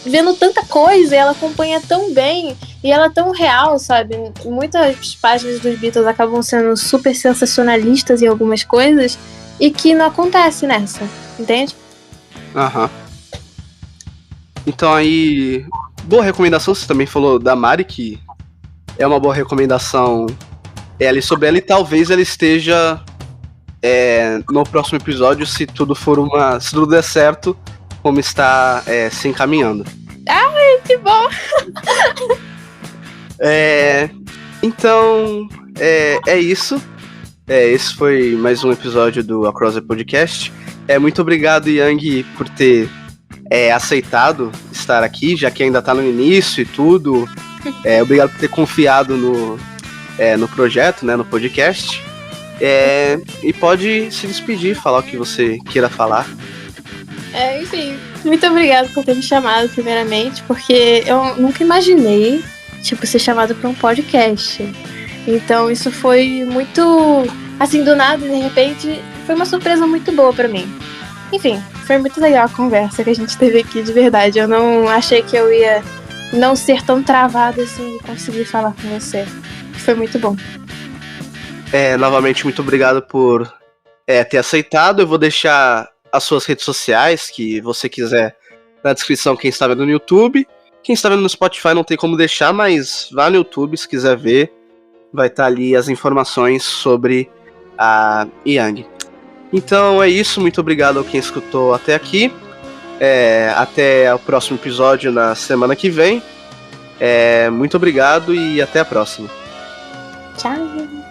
vendo tanta coisa e ela acompanha tão bem e ela é tão real, sabe? Muitas páginas dos Beatles acabam sendo super sensacionalistas em algumas coisas e que não acontece nessa, entende? Aham. Então aí, boa recomendação, você também falou da Mari, que é uma boa recomendação ali sobre ela, e talvez ela esteja no próximo episódio, se tudo der certo, como está se encaminhando. Ai, que bom! Então, é isso. Esse foi mais um episódio do Across the Podcast. Muito obrigado, Yang, por ter aceitado estar aqui, já que ainda está no início e tudo. Obrigado por ter confiado no projeto, né, no podcast. E pode se despedir, falar o que você queira falar. Enfim, muito obrigada por ter me chamado, primeiramente, porque eu nunca imaginei, ser chamado para um podcast. Então isso foi muito, assim, do nada, de repente, foi uma surpresa muito boa para mim. Enfim, foi muito legal a conversa que a gente teve aqui, de verdade. Eu não achei que eu ia não ser tão travada assim e conseguir falar com você. Foi muito bom. Novamente, muito obrigado por ter aceitado. Eu vou deixar as suas redes sociais, que você quiser, na descrição, quem está vendo no YouTube. Quem está vendo no Spotify não tem como deixar, mas vá no YouTube se quiser ver. Vai estar ali as informações sobre a Yang. Então é isso, muito obrigado a quem escutou até aqui. Até o próximo episódio na semana que vem. Muito obrigado e até a próxima. Tchau!